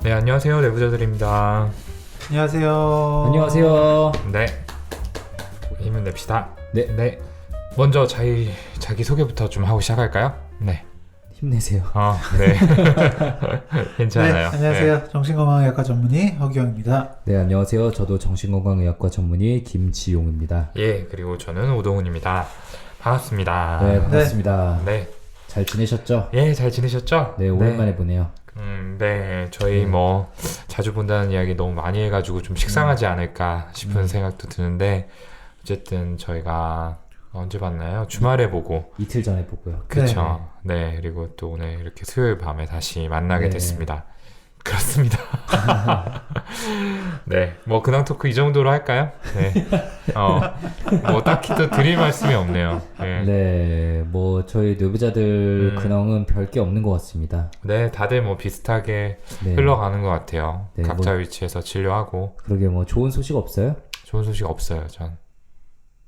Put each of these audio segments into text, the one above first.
네, 안녕하세요. 내부자들입니다. 안녕하세요. 안녕하세요. 네, 힘을 냅시다. 네. 먼저 자기 소개부터 좀 하고 시작할까요? 네. 힘내세요. 네. 네, 괜찮아요. 안녕하세요. 정신건강의학과 전문의 허기영입니다. 네, 안녕하세요. 저도 정신건강의학과 전문의 김지용입니다. 예, 그리고 저는 오동훈입니다. 반갑습니다. 네, 반갑습니다. 네. 잘 지내셨죠? 예, 잘 지내셨죠? 네, 오랜만에 보네요. 네, 저희 뭐 자주 본다는 이야기 너무 많이 해가지고 좀 식상하지 않을까 싶은 생각도 드는데, 어쨌든 저희가 언제 봤나요? 주말에 보고. 이틀 전에 보고요. 그쵸. 네, 그리고 또 오늘 이렇게 수요일 밤에 다시 만나게 네. 됐습니다. 그렇습니다. 네, 뭐 근황 토크 이 정도로 할까요? 네. 뭐 딱히 또 드릴 말씀이 없네요. 네. 네, 뭐 저희 내부자들 근황은 별게 없는 것 같습니다. 네, 다들 뭐 비슷하게 네. 흘러가는 것 같아요. 네, 각자 뭐- 위치에서 진료하고. 그러게 뭐 좋은 소식 없어요? 좋은 소식 없어요, 전.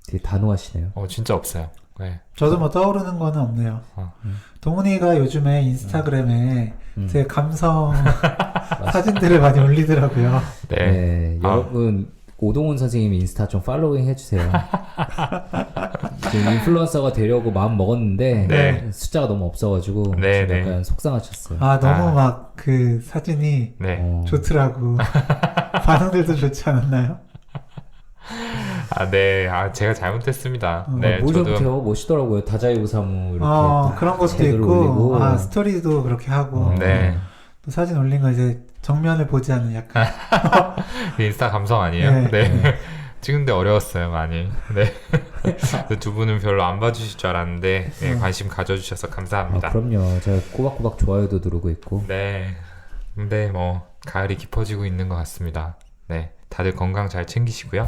되게 단호하시네요. 진짜 없어요. 네. 저도 뭐 떠오르는 거는 없네요. 어. 동훈이가 요즘에 인스타그램에 제 감성 사진들을 많이 올리더라고요. 네. 네, 아. 여러분 오동훈 선생님 인스타 좀 팔로잉 해주세요. 지금 인플루언서가 되려고 마음 먹었는데 네. 숫자가 너무 없어가지고 네, 좀 네. 약간 속상하셨어요. 너무 아. 막 그 사진이 네. 좋더라고. 반응들도 좋지 않았나요? 네. 제가 잘못했습니다. 어, 네, 뭘 저도. 잘못해요? 멋있더라고요. 다자이오사무 이렇게 딱 그런 것도 제대로 있고, 올리고. 스토리도 그렇게 하고, 네. 또 사진 올린 거 이제 정면을 보지 않는 약간. 인스타 감성 아니에요? 네. 네. 찍는데 어려웠어요, 많이. 네. 두 분은 별로 안 봐주실 줄 알았는데, 네, 관심 가져주셔서 감사합니다. 그럼요. 제가 꼬박꼬박 좋아요도 누르고 있고. 네. 근데 뭐, 가을이 깊어지고 있는 것 같습니다. 네. 다들 건강 잘 챙기시고요.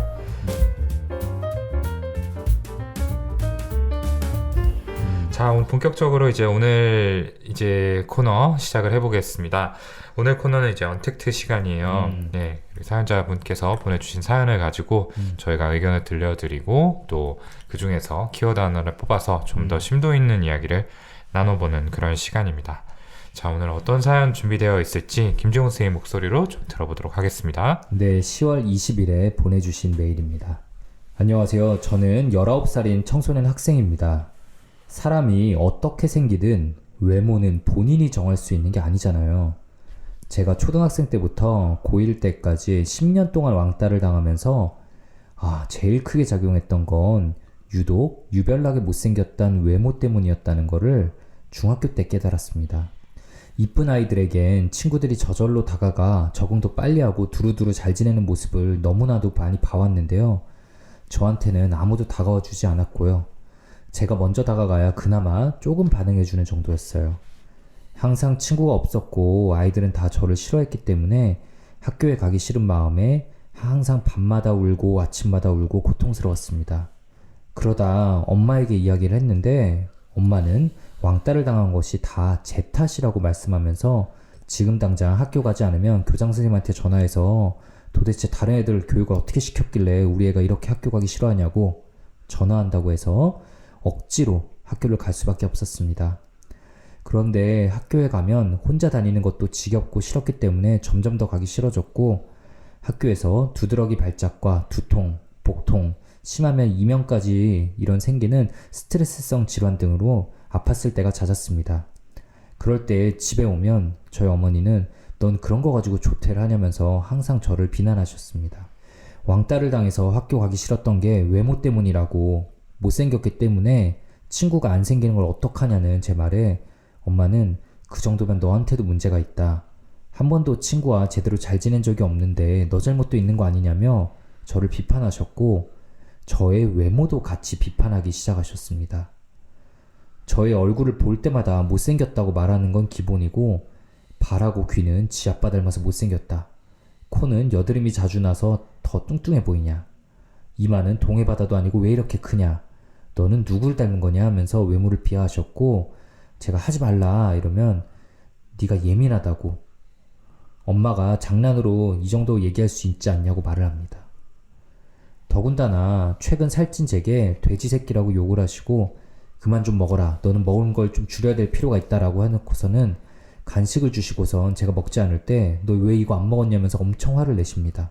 자, 오늘 본격적으로 오늘 코너 시작을 해보겠습니다. 오늘 코너는 언택트 시간이에요. 네. 사연자분께서 보내주신 사연을 가지고 저희가 의견을 들려드리고 또 그 중에서 키워드 하나를 뽑아서 좀 더 심도 있는 이야기를 나눠보는 그런 시간입니다. 자, 오늘 어떤 사연 준비되어 있을지 김지용 선생님 목소리로 좀 들어보도록 하겠습니다. 네, 10월 20일에 보내주신 메일입니다. 안녕하세요. 저는 19살인 청소년 학생입니다. 사람이 어떻게 생기든 외모는 본인이 정할 수 있는 게 아니잖아요. 제가 초등학생 때부터 고1 때까지 10년 동안 왕따를 당하면서 제일 크게 작용했던 건 유독 유별나게 못생겼던 외모 때문이었다는 거를 중학교 때 깨달았습니다. 이쁜 아이들에겐 친구들이 저절로 다가가 적응도 빨리 하고 두루두루 잘 지내는 모습을 너무나도 많이 봐왔는데요. 저한테는 아무도 다가와 주지 않았고요. 제가 먼저 다가가야 그나마 조금 반응해주는 정도였어요. 항상 친구가 없었고 아이들은 다 저를 싫어했기 때문에 학교에 가기 싫은 마음에 항상 밤마다 울고 아침마다 울고 고통스러웠습니다. 그러다 엄마에게 이야기를 했는데 엄마는 왕따를 당한 것이 다 제 탓이라고 말씀하면서 지금 당장 학교 가지 않으면 교장 선생님한테 전화해서 도대체 다른 애들 교육을 어떻게 시켰길래 우리 애가 이렇게 학교 가기 싫어하냐고 전화한다고 해서 억지로 학교를 갈 수밖에 없었습니다. 그런데 학교에 가면 혼자 다니는 것도 지겹고 싫었기 때문에 점점 더 가기 싫어졌고 학교에서 두드러기 발작과 두통, 복통, 심하면 이명까지 이런 생기는 스트레스성 질환 등으로 아팠을 때가 잦았습니다. 그럴 때 집에 오면 저희 어머니는 넌 그런 거 가지고 조퇴를 하냐면서 항상 저를 비난하셨습니다. 왕따를 당해서 학교 가기 싫었던 게 외모 때문이라고 못생겼기 때문에 친구가 안 생기는 걸 어떡하냐는 제 말에 엄마는 그 정도면 너한테도 문제가 있다. 한 번도 친구와 제대로 잘 지낸 적이 없는데 너 잘못도 있는 거 아니냐며 저를 비판하셨고 저의 외모도 같이 비판하기 시작하셨습니다. 저의 얼굴을 볼 때마다 못생겼다고 말하는 건 기본이고 발하고 귀는 지 아빠 닮아서 못생겼다. 코는 여드름이 자주 나서 더 뚱뚱해 보이냐. 이마는 동해바다도 아니고 왜 이렇게 크냐. 너는 누굴 닮은 거냐 하면서 외모를 비하하셨고 제가 하지 말라 이러면 네가 예민하다고 엄마가 장난으로 이 정도 얘기할 수 있지 않냐고 말을 합니다. 더군다나 최근 살찐 제게 돼지 새끼라고 욕을 하시고 그만 좀 먹어라. 너는 먹은 걸 좀 줄여야 될 필요가 있다라고 해놓고서는 간식을 주시고선 제가 먹지 않을 때 너 왜 이거 안 먹었냐면서 엄청 화를 내십니다.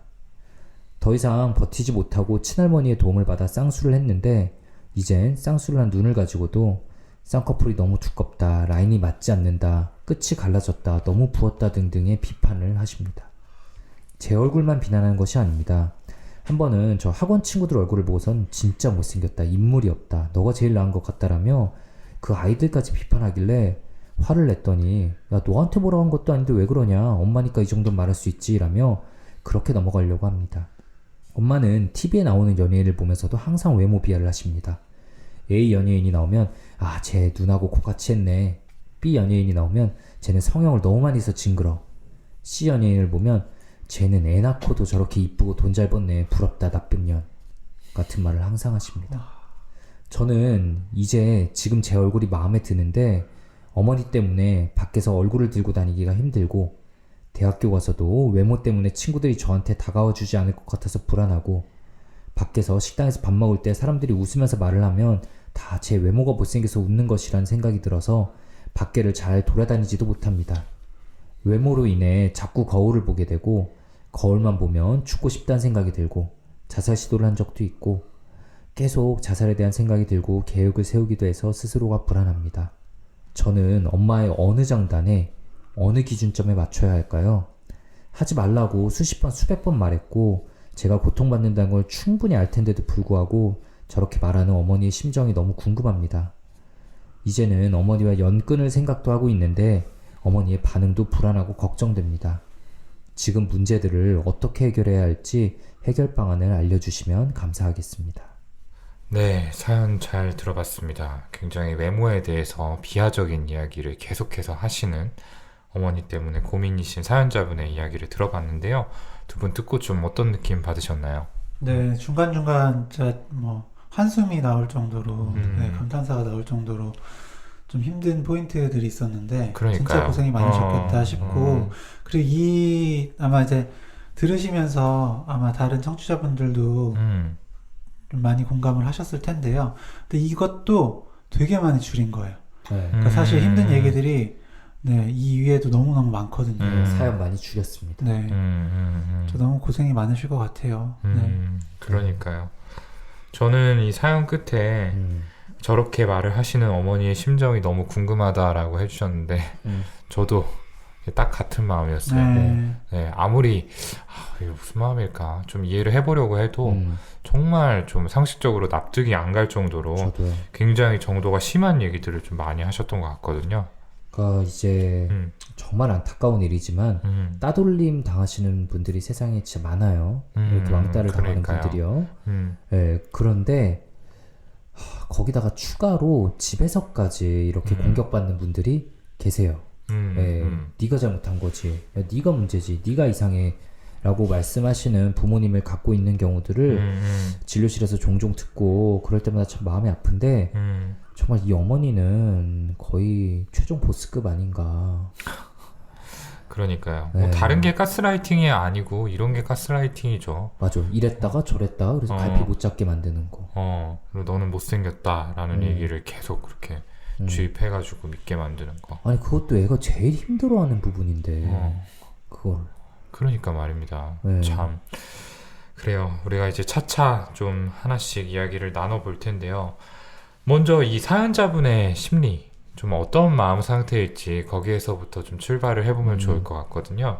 더 이상 버티지 못하고 친할머니의 도움을 받아 쌍수를 했는데 이젠 쌍수를 한 눈을 가지고도 쌍꺼풀이 너무 두껍다, 라인이 맞지 않는다, 끝이 갈라졌다, 너무 부었다 등등의 비판을 하십니다. 제 얼굴만 비난하는 것이 아닙니다. 한 번은 저 학원 친구들 얼굴을 보고선 진짜 못생겼다, 인물이 없다, 너가 제일 나은 것 같다라며 그 아이들까지 비판하길래 화를 냈더니 야 너한테 뭐라고 한 것도 아닌데 왜 그러냐, 엄마니까 이 정도는 말할 수 있지 라며 그렇게 넘어가려고 합니다. 엄마는 TV에 나오는 연예인을 보면서도 항상 외모 비하를 하십니다. A 연예인이 나오면 아 쟤 눈하고 코같이 했네, B 연예인이 나오면 쟤는 성형을 너무 많이 해서 징그러, C 연예인을 보면 쟤는 애 낳고도 저렇게 이쁘고 돈 잘 벌네, 부럽다 나쁜 년 같은 말을 항상 하십니다. 저는 이제 지금 제 얼굴이 마음에 드는데 어머니 때문에 밖에서 얼굴을 들고 다니기가 힘들고 대학교 가서도 외모 때문에 친구들이 저한테 다가와 주지 않을 것 같아서 불안하고 밖에서 식당에서 밥 먹을 때 사람들이 웃으면서 말을 하면 다 제 외모가 못생겨서 웃는 것이란 생각이 들어서 밖에를 잘 돌아다니지도 못합니다. 외모로 인해 자꾸 거울을 보게 되고 거울만 보면 죽고 싶다는 생각이 들고 자살 시도를 한 적도 있고 계속 자살에 대한 생각이 들고 계획을 세우기도 해서 스스로가 불안합니다. 저는 엄마의 어느 장단에 어느 기준점에 맞춰야 할까요? 하지 말라고 수십 번 수백 번 말했고 제가 고통받는다는 걸 충분히 알 텐데도 불구하고 저렇게 말하는 어머니의 심정이 너무 궁금합니다. 이제는 어머니와 연끈을 생각도 하고 있는데 어머니의 반응도 불안하고 걱정됩니다. 지금 문제들을 어떻게 해결해야 할지 해결 방안을 알려주시면 감사하겠습니다. 네, 사연 잘 들어봤습니다. 굉장히 외모에 대해서 비하적인 이야기를 계속해서 하시는 어머니 때문에 고민이신 사연자분의 이야기를 들어봤는데요. 두 분 듣고 좀 어떤 느낌 받으셨나요? 네, 중간중간 진짜 뭐 한숨이 나올 정도로 네, 감탄사가 나올 정도로 좀 힘든 포인트들이 있었는데 그러니까요. 진짜 고생이 많으셨겠다 싶고 그리고 이 아마 이제 들으시면서 아마 다른 청취자분들도 좀 많이 공감을 하셨을 텐데요. 근데 이것도 되게 많이 줄인 거예요. 네. 그러니까 사실 힘든 얘기들이 네, 이 위에도 너무너무 많거든요. 사연 많이 줄였습니다. 네. 저 너무 고생이 많으실 것 같아요. 네. 그러니까요. 저는 이 사연 끝에 저렇게 말을 하시는 어머니의 심정이 너무 궁금하다라고 해주셨는데 저도 딱 같은 마음이었어요. 네. 네, 아무리 이게 무슨 마음일까 좀 이해를 해보려고 해도 정말 좀 상식적으로 납득이 안 갈 정도로 저도요. 굉장히 정도가 심한 얘기들을 좀 많이 하셨던 것 같거든요. 그러니까 이제 정말 안타까운 일이지만 따돌림 당하시는 분들이 세상에 진짜 많아요. 이렇게 왕따를 당하는 그러니까요. 분들이요. 네, 그런데 거기다가 추가로 집에서까지 이렇게 공격받는 분들이 계세요. 네가 잘못한 거지, 야, 네가 문제지, 네가 이상해 라고 말씀하시는 부모님을 갖고 있는 경우들을 진료실에서 종종 듣고 그럴 때마다 참 마음이 아픈데 정말 이 어머니는 거의 최종 보스급 아닌가. 그러니까요. 네. 뭐 다른 게 가스라이팅이 아니고 이런 게 가스라이팅이죠. 맞아, 이랬다가 저랬다가 그래서 갈피 못 잡게 만드는 거. 그리고 너는 못생겼다라는 얘기를 계속 그렇게 주입해가지고 믿게 만드는 거. 아니 그것도 애가 제일 힘들어하는 부분인데 그걸. 그러니까 말입니다. 네. 참 그래요. 우리가 이제 차차 좀 하나씩 이야기를 나눠볼 텐데요. 먼저 이 사연자분의 심리, 좀 어떤 마음 상태일지 거기에서부터 좀 출발을 해보면 좋을 것 같거든요.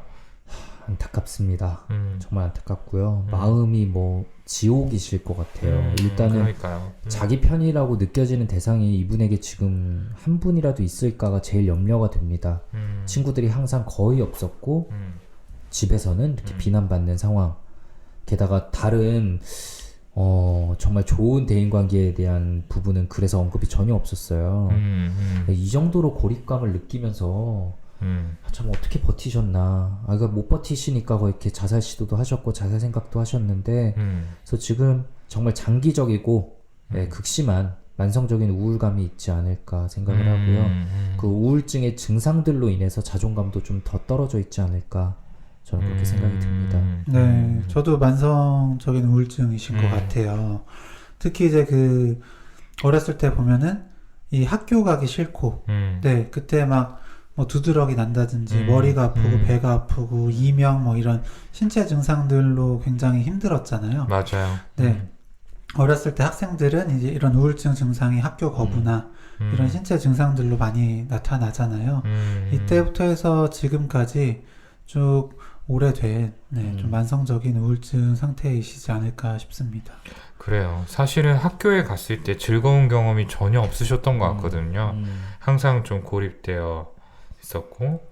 안타깝습니다. 정말 안타깝고요. 마음이 뭐 지옥이실 것 같아요. 일단은 그러니까요. 자기 편이라고 느껴지는 대상이 이분에게 지금 한 분이라도 있을까가 제일 염려가 됩니다. 친구들이 항상 거의 없었고 집에서는 이렇게 비난받는 상황. 게다가 다른 정말 좋은 대인관계에 대한 부분은 그래서 언급이 전혀 없었어요. 이 정도로 고립감을 느끼면서 참 어떻게 버티셨나. 그러니까 못 버티시니까 이렇게 자살 시도도 하셨고 자살 생각도 하셨는데 그래서 지금 정말 장기적이고 극심한 만성적인 우울감이 있지 않을까 생각을 하고요. 그 우울증의 증상들로 인해서 자존감도 좀 더 떨어져 있지 않을까 저는 그렇게 생각이 듭니다. 네, 저도 만성적인 우울증이신 것 같아요. 특히 이제 그 어렸을 때 보면은 이 학교 가기 싫고, 네, 그때 막 뭐 두드러기 난다든지 머리가 아프고 배가 아프고 이명 뭐 이런 신체 증상들로 굉장히 힘들었잖아요. 맞아요. 네. 어렸을 때 학생들은 이제 이런 우울증 증상이 학교 거부나 이런 신체 증상들로 많이 나타나잖아요. 이때부터 해서 지금까지 쭉 오래된 좀 만성적인 우울증 상태이시지 않을까 싶습니다. 그래요. 사실은 학교에 갔을 때 즐거운 경험이 전혀 없으셨던 것 같거든요. 항상 좀 고립되어 있었고,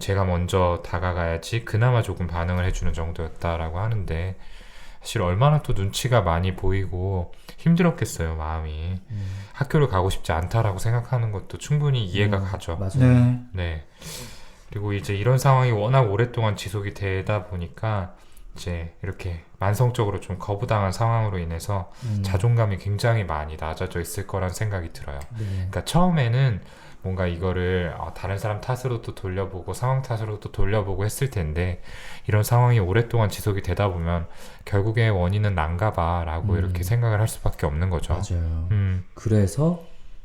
제가 먼저 다가가야지 그나마 조금 반응을 해주는 정도였다라고 하는데, 사실 얼마나 또 눈치가 많이 보이고 힘들었겠어요, 마음이. 학교를 가고 싶지 않다라고 생각하는 것도 충분히 이해가 가죠. 맞아요. 네. 네. 그리고 이제 이런 상황이 워낙 오랫동안 지속이 되다 보니까 이제 이렇게 만성적으로 좀 거부당한 상황으로 인해서 자존감이 굉장히 많이 낮아져 있을 거란 생각이 들어요. 네. 그러니까 처음에는 뭔가 이거를 다른 사람 탓으로도 돌려보고 상황 탓으로도 돌려보고 했을 텐데 이런 상황이 오랫동안 지속이 되다 보면 결국에 원인은 난가 봐라고 이렇게 생각을 할 수밖에 없는 거죠. 맞아요. 그래서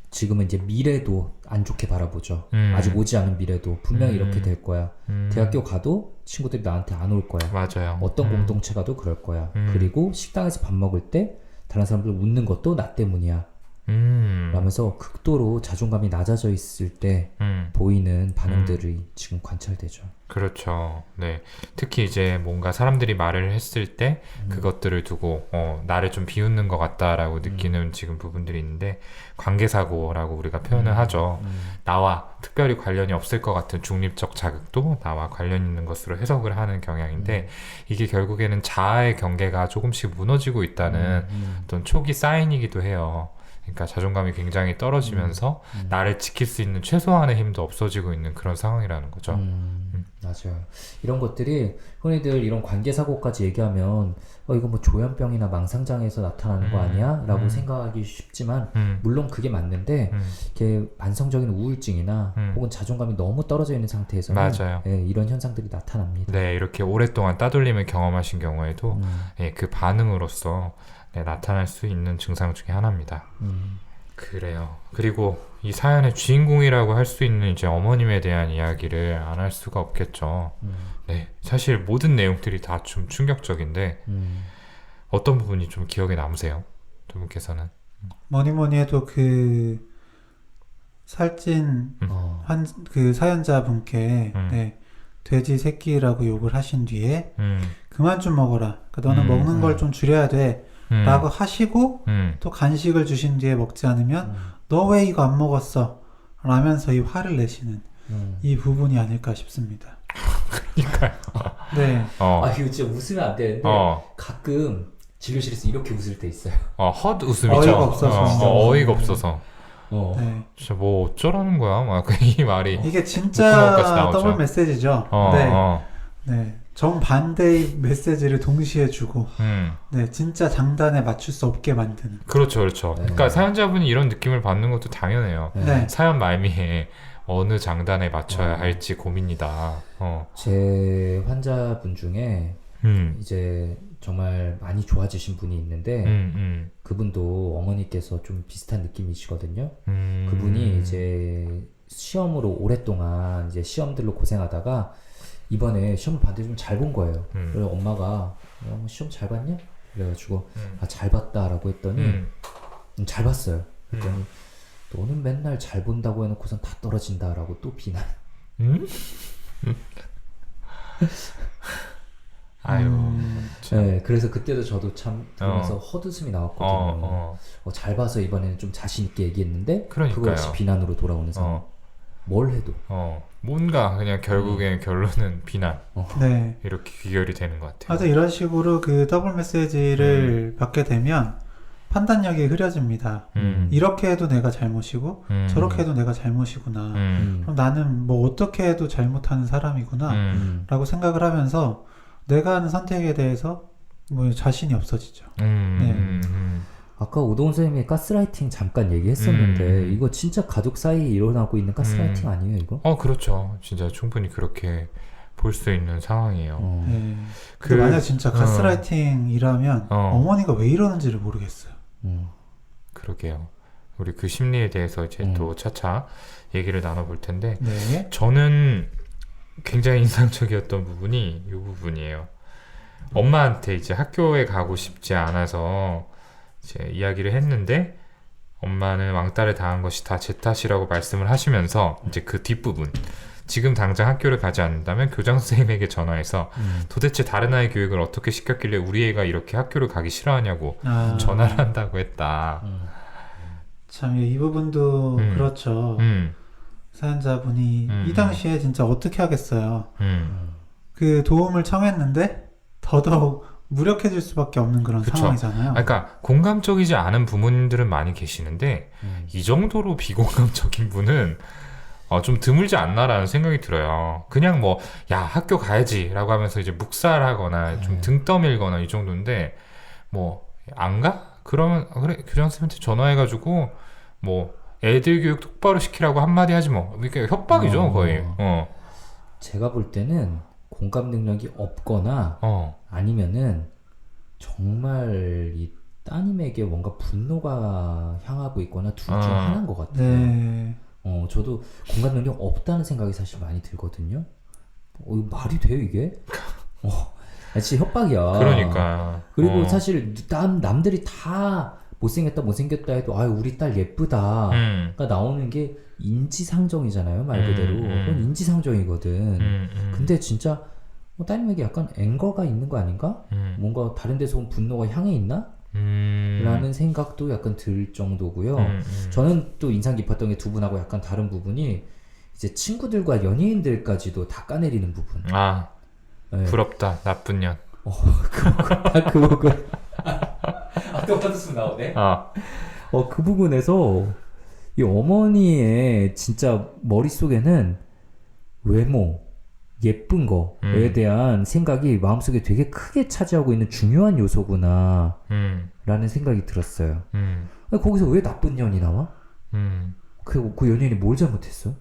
지금은 이제 미래도 안 좋게 바라보죠. 아직 오지 않은 미래도 분명히 이렇게 될 거야. 대학교 가도 친구들이 나한테 안 올 거야. 맞아요. 어떤 공동체 가도 그럴 거야. 그리고 식당에서 밥 먹을 때 다른 사람들 웃는 것도 나 때문이야. 라면서 극도로 자존감이 낮아져 있을 때 보이는 반응들이 지금 관찰되죠. 그렇죠. 네. 특히 이제 뭔가 사람들이 말을 했을 때 그것들을 두고 나를 좀 비웃는 것 같다라고 느끼는 지금 부분들이 있는데 관계사고라고 우리가 표현을 하죠. 나와 특별히 관련이 없을 것 같은 중립적 자극도 나와 관련 있는 것으로 해석을 하는 경향인데 이게 결국에는 자아의 경계가 조금씩 무너지고 있다는 어떤 초기 사인이기도 해요. 그러니까 자존감이 굉장히 떨어지면서 나를 지킬 수 있는 최소한의 힘도 없어지고 있는 그런 상황이라는 거죠. 맞아요. 이런 것들이 흔히들 이런 관계사고까지 얘기하면 이거 뭐 조현병이나 망상장애에서 나타나는 거 아니야? 라고 생각하기 쉽지만 물론 그게 맞는데 이게 만성적인 우울증이나 혹은 자존감이 너무 떨어져 있는 상태에서는 맞아요. 예, 이런 현상들이 나타납니다. 네, 이렇게 오랫동안 따돌림을 경험하신 경우에도 예, 그 반응으로서 네, 나타날 수 있는 증상 중에 하나입니다. 그래요. 그리고 이 사연의 주인공이라고 할 수 있는 이제 어머님에 대한 이야기를 안 할 수가 없겠죠. 네, 사실 모든 내용들이 다 좀 충격적인데 어떤 부분이 좀 기억에 남으세요? 두 분께서는? 뭐니 해도 그 살찐 그 사연자분께 돼지 새끼라고 욕을 하신 뒤에 그만 좀 먹어라. 그러니까 너는 먹는 걸 좀 줄여야 돼. 라고 하시고 또 간식을 주신 뒤에 먹지 않으면 너 왜 이거 안 먹었어? 라면서 이 화를 내시는 이 부분이 아닐까 싶습니다. 그러니까요. 네. 아 이거 진짜 웃으면 안 되는데 가끔 진료실에서 이렇게 웃을 때 있어요. 헛 웃음이죠. 어이가 없어서. 어이가 없어서. 네. 진짜 뭐 어쩌라는 거야? 막 이 말이. 이게 진짜 나오죠. 더블 메시지죠. 네. 정반대의 메시지를 동시에 주고 네, 진짜 장단에 맞출 수 없게 만드는. 그렇죠. 그러니까 사연자분이 이런 느낌을 받는 것도 당연해요. 네. 사연 말미에 어느 장단에 맞춰야 할지 고민이다. 제 환자분 중에 이제 정말 많이 좋아지신 분이 있는데 그분도 어머니께서 좀 비슷한 느낌이시거든요. 그분이 이제 시험으로 오랫동안 이제 시험들로 고생하다가 이번에 시험을 봤는데 좀 잘 본 거예요. 그래서 엄마가 시험 잘 봤냐? 그래가지고 잘 봤다라고 했더니 잘 봤어요. 그랬더니 너는 맨날 잘 본다고 해놓고선 다 떨어진다라고 또 비난. 아유. 네, 그래서 그때도 저도 참 들으면서 헛웃음이 나왔거든요. 잘 봐서 이번에는 좀 자신 있게 얘기했는데 그러니까요. 그것이 비난으로 돌아오는 상황. 뭘 해도. 뭔가 그냥 결국엔 결론은 비난. 네. 이렇게 귀결이 되는 것 같아요. 맞아, 이런 식으로 그 더블 메시지를 받게 되면 판단력이 흐려집니다. 이렇게 해도 내가 잘못이고 저렇게 해도 내가 잘못이구나. 그럼 나는 뭐 어떻게 해도 잘못하는 사람이구나 라고 생각을 하면서 내가 하는 선택에 대해서 뭐 자신이 없어지죠. 네. 아까 오동훈 선생님이 가스라이팅 잠깐 얘기했었는데 이거 진짜 가족 사이에 일어나고 있는 가스라이팅 아니에요 이거? 그렇죠. 진짜 충분히 그렇게 볼 수 있는 상황이에요. 네. 근데 만약 진짜 가스라이팅이라면 어머니가 왜 이러는지를 모르겠어요. 그러게요. 우리 그 심리에 대해서 이제 또 차차 얘기를 나눠볼 텐데 네. 저는 굉장히 인상적이었던 부분이 이 부분이에요. 엄마한테 이제 학교에 가고 싶지 않아서 이제 이야기를 했는데 엄마는 왕따를 당한 것이 다 제 탓이라고 말씀을 하시면서 이제 그 뒷부분 지금 당장 학교를 가지 않는다면 교장 선생님에게 전화해서 도대체 다른 아이 교육을 어떻게 시켰길래 우리 애가 이렇게 학교를 가기 싫어하냐고 전화를 한다고 했다. 참 이 부분도 그렇죠. 사연자분이 이 당시에 진짜 어떻게 하겠어요. 그 도움을 청했는데 더더욱 무력해질 수밖에 없는 그런 그쵸. 상황이잖아요. 그러니까 공감적이지 않은 부모님들은 많이 계시는데 이 정도로 비공감적인 분은 좀 드물지 않나라는 생각이 들어요. 그냥 뭐 야 학교 가야지 라고 하면서 이제 묵살하거나 좀 등 떠밀거나 이 정도인데 뭐 안 가? 그러면 그래 교장 선생님한테 전화해가지고 뭐 애들 교육 똑바로 시키라고 한마디 하지 뭐. 그러니까 협박이죠 거의. 제가 볼 때는 공감 능력이 없거나 아니면은 정말 이 따님에게 뭔가 분노가 향하고 있거나 둘 중 하나인 것 같아요. 네. 저도 공감 능력 없다는 생각이 사실 많이 들거든요. 이거 말이 돼요 이게? 진짜 협박이야. 그러니까. 그리고 사실 남들이 다 못생겼다 해도 아유 우리 딸 예쁘다 가 나오는 게 인지상정이잖아요 말 그대로. 그건 인지상정이거든. 근데 진짜 따님에게 약간 앵거가 있는 거 아닌가? 뭔가 다른 데서 온 분노가 향해 있나? 라는 생각도 약간 들 정도고요. 저는 또 인상 깊었던 게 두 분하고 약간 다른 부분이 이제 친구들과 연예인들까지도 다 까내리는 부분. 네. 부럽다 나쁜 년. 그 부분. 또 받았으면 나오네. 그 부분에서 이 어머니의 진짜 머릿속에는 외모, 예쁜 거에 대한 생각이 마음속에 되게 크게 차지하고 있는 중요한 요소구나 라는 생각이 들었어요. 거기서 왜 나쁜 년이 나와? 그 연예인이 뭘 잘못했어?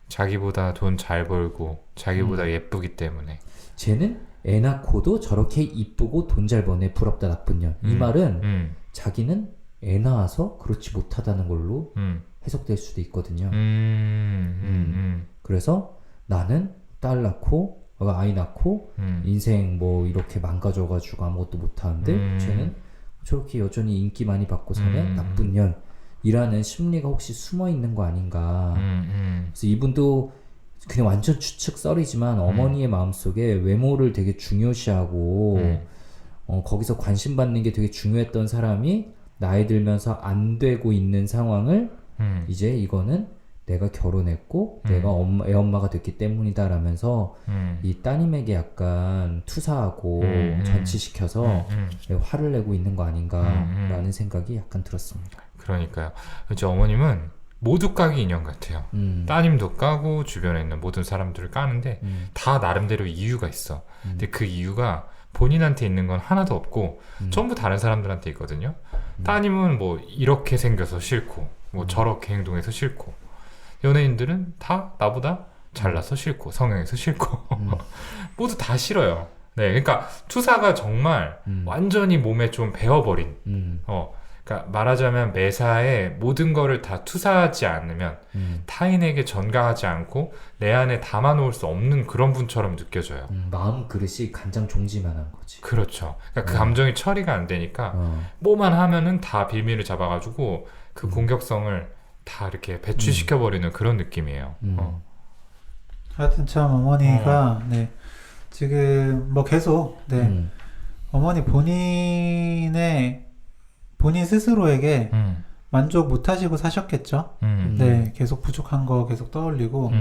자기보다 돈 잘 벌고 자기보다 예쁘기 때문에. 쟤는 애 낳고도 저렇게 이쁘고 돈 잘 버네 부럽다 나쁜 년. 이 말은 자기는 애 낳아서 그렇지 못하다는 걸로 해석될 수도 있거든요. 그래서 나는 딸 낳고 아이 낳고 인생 뭐 이렇게 망가져가지고 아무것도 못하는데 쟤는 저렇게 여전히 인기 많이 받고 사는 나쁜 년이라는 심리가 혹시 숨어 있는 거 아닌가. 그래서 이분도 그냥 완전 추측 썰이지만 어머니의 마음속에 외모를 되게 중요시하고 거기서 관심 받는 게 되게 중요했던 사람이 나이 들면서 안 되고 있는 상황을 이제 이거는 내가 결혼했고 내가 애 엄마가 됐기 때문이다 라면서 이 따님에게 약간 투사하고 전치시켜서 화를 내고 있는 거 아닌가 라는 생각이 약간 들었습니다. 그러니까요. 이제 어머님은 모두 까기 인형 같아요. 따님도 까고 주변에 있는 모든 사람들을 까는데 다 나름대로 이유가 있어. 근데 그 이유가 본인한테 있는 건 하나도 없고 전부 다른 사람들한테 있거든요. 따님은 뭐 이렇게 생겨서 싫고 뭐 저렇게 행동해서 싫고 연예인들은 다 나보다 잘나서 싫고 성형해서 싫고 모두 다 싫어요. 네, 그러니까 투사가 정말 완전히 몸에 좀 배어버린 그러니까 말하자면 매사에 모든 거를 다 투사하지 않으면 타인에게 전가하지 않고 내 안에 담아놓을 수 없는 그런 분처럼 느껴져요. 마음 그릇이 간장 종지만한 거지. 그렇죠. 그러니까 그 감정이 처리가 안 되니까 뭐만 하면은 다 빌미를 잡아가지고 그 공격성을 다 이렇게 배출시켜버리는 그런 느낌이에요. 하여튼 참 어머니가 네, 지금 뭐 계속 어머니 본인 스스로에게 만족 못하시고 사셨겠죠. 네, 계속 부족한 거 계속 떠올리고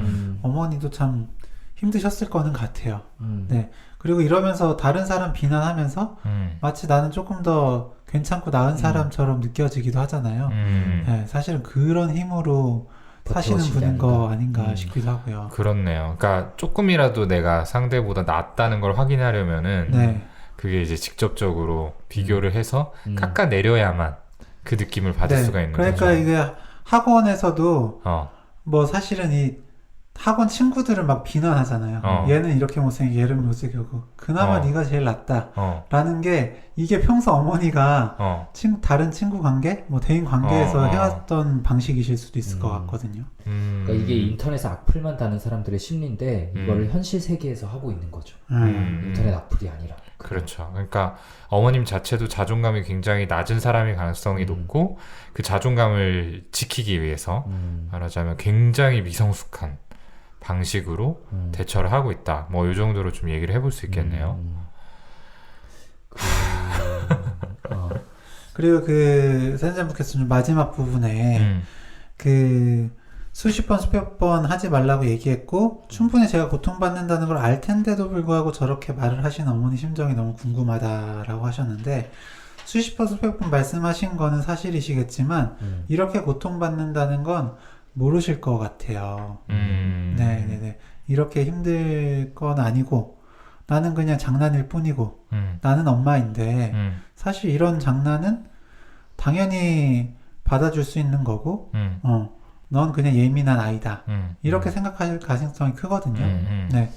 어머니도 참 힘드셨을 거는 같아요. 네, 그리고 이러면서 다른 사람 비난하면서 마치 나는 조금 더 괜찮고 나은 사람처럼 느껴지기도 하잖아요. 네, 사실은 그런 힘으로 사시는 분인 거 아닌가 싶기도 하고요. 그렇네요. 그러니까 조금이라도 내가 상대보다 낫다는 걸 확인하려면은 그게 이제 직접적으로 비교를 해서 깎아내려야만 그 느낌을 받을 수가 있는 그러니까 거죠. 이게 학원에서도 뭐 사실은 이 학원 친구들을 막 비난하잖아요. 얘는 이렇게 못생기고 얘는 못생기고 그나마 네가 제일 낫다 라는 게 이게 평소 어머니가 다른 친구 관계 뭐 대인 관계에서 해왔던 방식이실 수도 있을 것 같거든요. 그러니까 이게 인터넷 악플만 다는 사람들의 심리인데 이거를 현실 세계에서 하고 있는 거죠. 인터넷 악플이 아니라. 그렇죠. 그러니까 어머님 자체도 자존감이 굉장히 낮은 사람일 가능성이 높고 그 자존감을 지키기 위해서 말하자면 굉장히 미성숙한 방식으로 대처를 하고 있다. 뭐 이 정도로 좀 얘기를 해볼 수 있겠네요. 그리고 그 사연자분께서 마지막 부분에 그 수십 번 수백 번 하지 말라고 얘기했고 충분히 제가 고통받는다는 걸 알 텐데도 불구하고 저렇게 말을 하신 어머니 심정이 너무 궁금하다라고 하셨는데 수십 번 수백 번 말씀하신 거는 사실이시겠지만 이렇게 고통받는다는 건 모르실 것 같아요. 네네네. 이렇게 힘들 건 아니고 나는 그냥 장난일 뿐이고 나는 엄마인데 사실 이런 장난은 당연히 받아줄 수 있는 거고 넌 그냥 예민한 아이다. 이렇게 생각할 가능성이 크거든요. 네.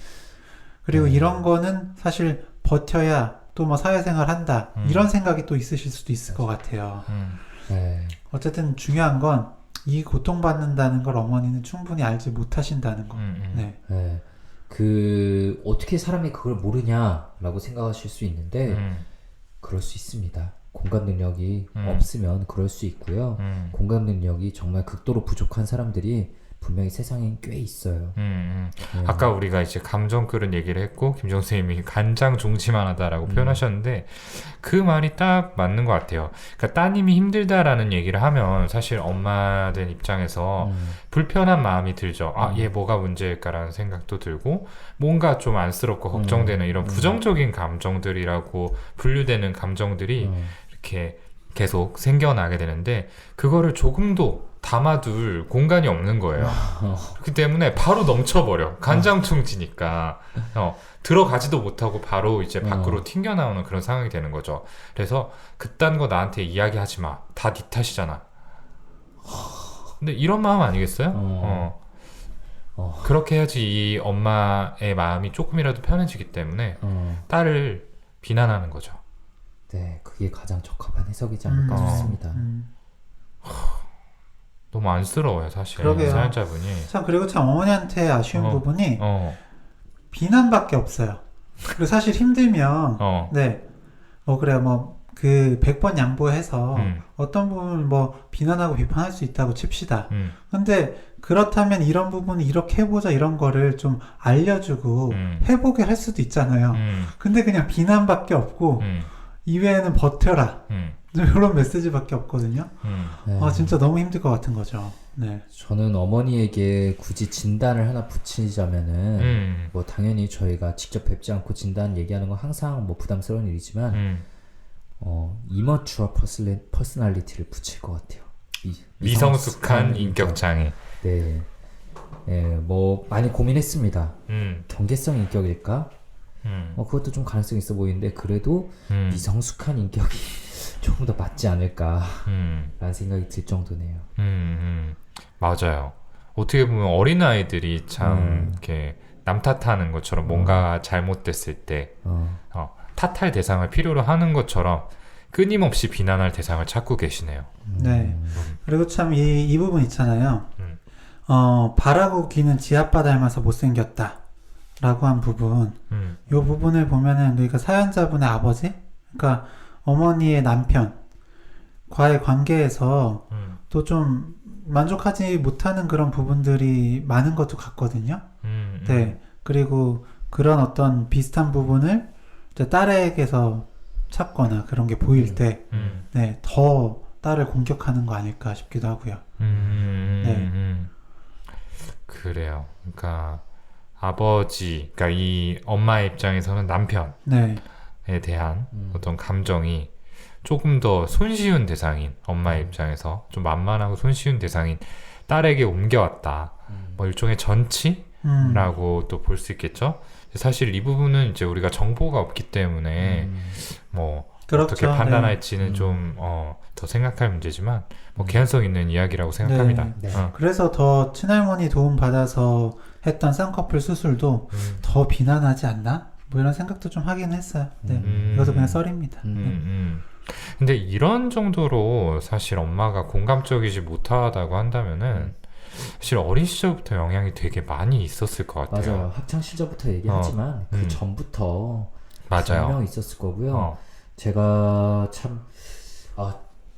그리고 이런 거는 사실 버텨야 또 뭐 사회생활 한다. 이런 생각이 또 있으실 수도 있을 것 같아요. 어쨌든 중요한 건 이 고통받는다는 걸 어머니는 충분히 알지 못하신다는 거. 네. 그 어떻게 사람이 그걸 모르냐라고 생각하실 수 있는데 그럴 수 있습니다. 공감 능력이 없으면 그럴 수 있고요. 공감 능력이 정말 극도로 부족한 사람들이 분명히 세상에 꽤 있어요. 아까 우리가 이제 감정 끓은 얘기를 했고 김정 선생님이 간장 종지만 하다라고 표현하셨는데 그 말이 딱 맞는 것 같아요. 그러니까 따님이 힘들다라는 얘기를 하면 사실 엄마들 입장에서 불편한 마음이 들죠. 아, 얘 뭐가 문제일까라는 생각도 들고 뭔가 좀 안쓰럽고 걱정되는 이런 부정적인 감정들이라고 분류되는 감정들이 이렇게 계속 생겨나게 되는데 그거를 조금도 담아둘 공간이 없는 거예요. 그렇기 때문에 바로 넘쳐버려. 간장통지니까 들어가지도 못하고 바로 이제 밖으로 튕겨나오는 그런 상황이 되는 거죠. 그래서 그딴 거 나한테 이야기하지 마. 다 네 탓이잖아. 근데 이런 마음 아니겠어요? 그렇게 해야지 이 엄마의 마음이 조금이라도 편해지기 때문에 딸을 비난하는 거죠. 네, 그게 가장 적합한 해석이지 않을까 싶습니다. 너무 안쓰러워요, 사실. 그러게요. 사연자분이. 참 그리고 참 어머니한테 아쉬운 부분이 비난밖에 없어요. 그리고 사실 힘들면 네, 뭐 그래 뭐 그 100번 양보해서 어떤 부분을 뭐 비난하고 비판할 수 있다고 칩시다. 근데 그렇다면 이런 부분을 이렇게 해보자 이런 거를 좀 알려주고 해보게 할 수도 있잖아요. 근데 그냥 비난밖에 없고 이외에는 버텨라. 이런 메시지밖에 없거든요. 네. 아 진짜 너무 힘들 것 같은 거죠. 네. 저는 어머니에게 굳이 진단을 하나 붙이자면은 뭐 당연히 저희가 직접 뵙지 않고 진단 얘기하는 건 항상 뭐 부담스러운 일이지만 immature personality를 붙일 것 같아요. 미성숙한 인격장애. 네. 네, 뭐 많이 고민했습니다. 경계성 인격일까? 그것도 좀 가능성이 있어 보이는데 그래도 미성숙한 인격이 조금 더 맞지 않을까 라는 생각이 들 정도네요. 맞아요. 어떻게 보면 어린아이들이 참 이렇게 남 탓하는 것처럼 뭔가 잘못됐을 때 탓할 대상을 필요로 하는 것처럼 끊임없이 비난할 대상을 찾고 계시네요. 네. 그리고 참 이 부분 있잖아요. 바라고 귀는 지 아빠 닮아서 못생겼다 라고 한 부분. 이 부분을 보면은 그러니까 사연자분의 아버지, 그러니까 어머니의 남편과의 관계에서 또 좀 만족하지 못하는 그런 부분들이 많은 것도 같거든요. 네. 그리고 그런 어떤 비슷한 부분을 이제 딸에게서 찾거나 그런 게 보일 때, 네, 더 딸을 공격하는 거 아닐까 싶기도 하고요. 네. 그래요. 그러니까 아버지, 그러니까 이 엄마의 입장에서는 남편에 네. 대한 어떤 감정이 조금 더 손쉬운 대상인 엄마의 입장에서 좀 만만하고 손쉬운 대상인 딸에게 옮겨왔다. 뭐 일종의 전치라고 또 볼 수 있겠죠. 사실 이 부분은 이제 우리가 정보가 없기 때문에 뭐 그렇죠. 어떻게 판단할지는 좀 더 생각할 문제지만 뭐 개연성 있는 이야기라고 생각합니다. 네. 그래서 더 친할머니 도움 받아서 했던 쌍꺼풀 수술도 더 비난하지 않나? 뭐 이런 생각도 좀 하긴 했어요. 네, 이것도 그냥 썰입니다. 근데 이런 정도로 사실 엄마가 공감적이지 못하다고 한다면은 사실 어린 시절부터 영향이 되게 많이 있었을 것 같아요. 맞아요. 학창 시절부터 얘기하지만 그 전부터 맞아요. 분명 있었을 거고요. 제가 참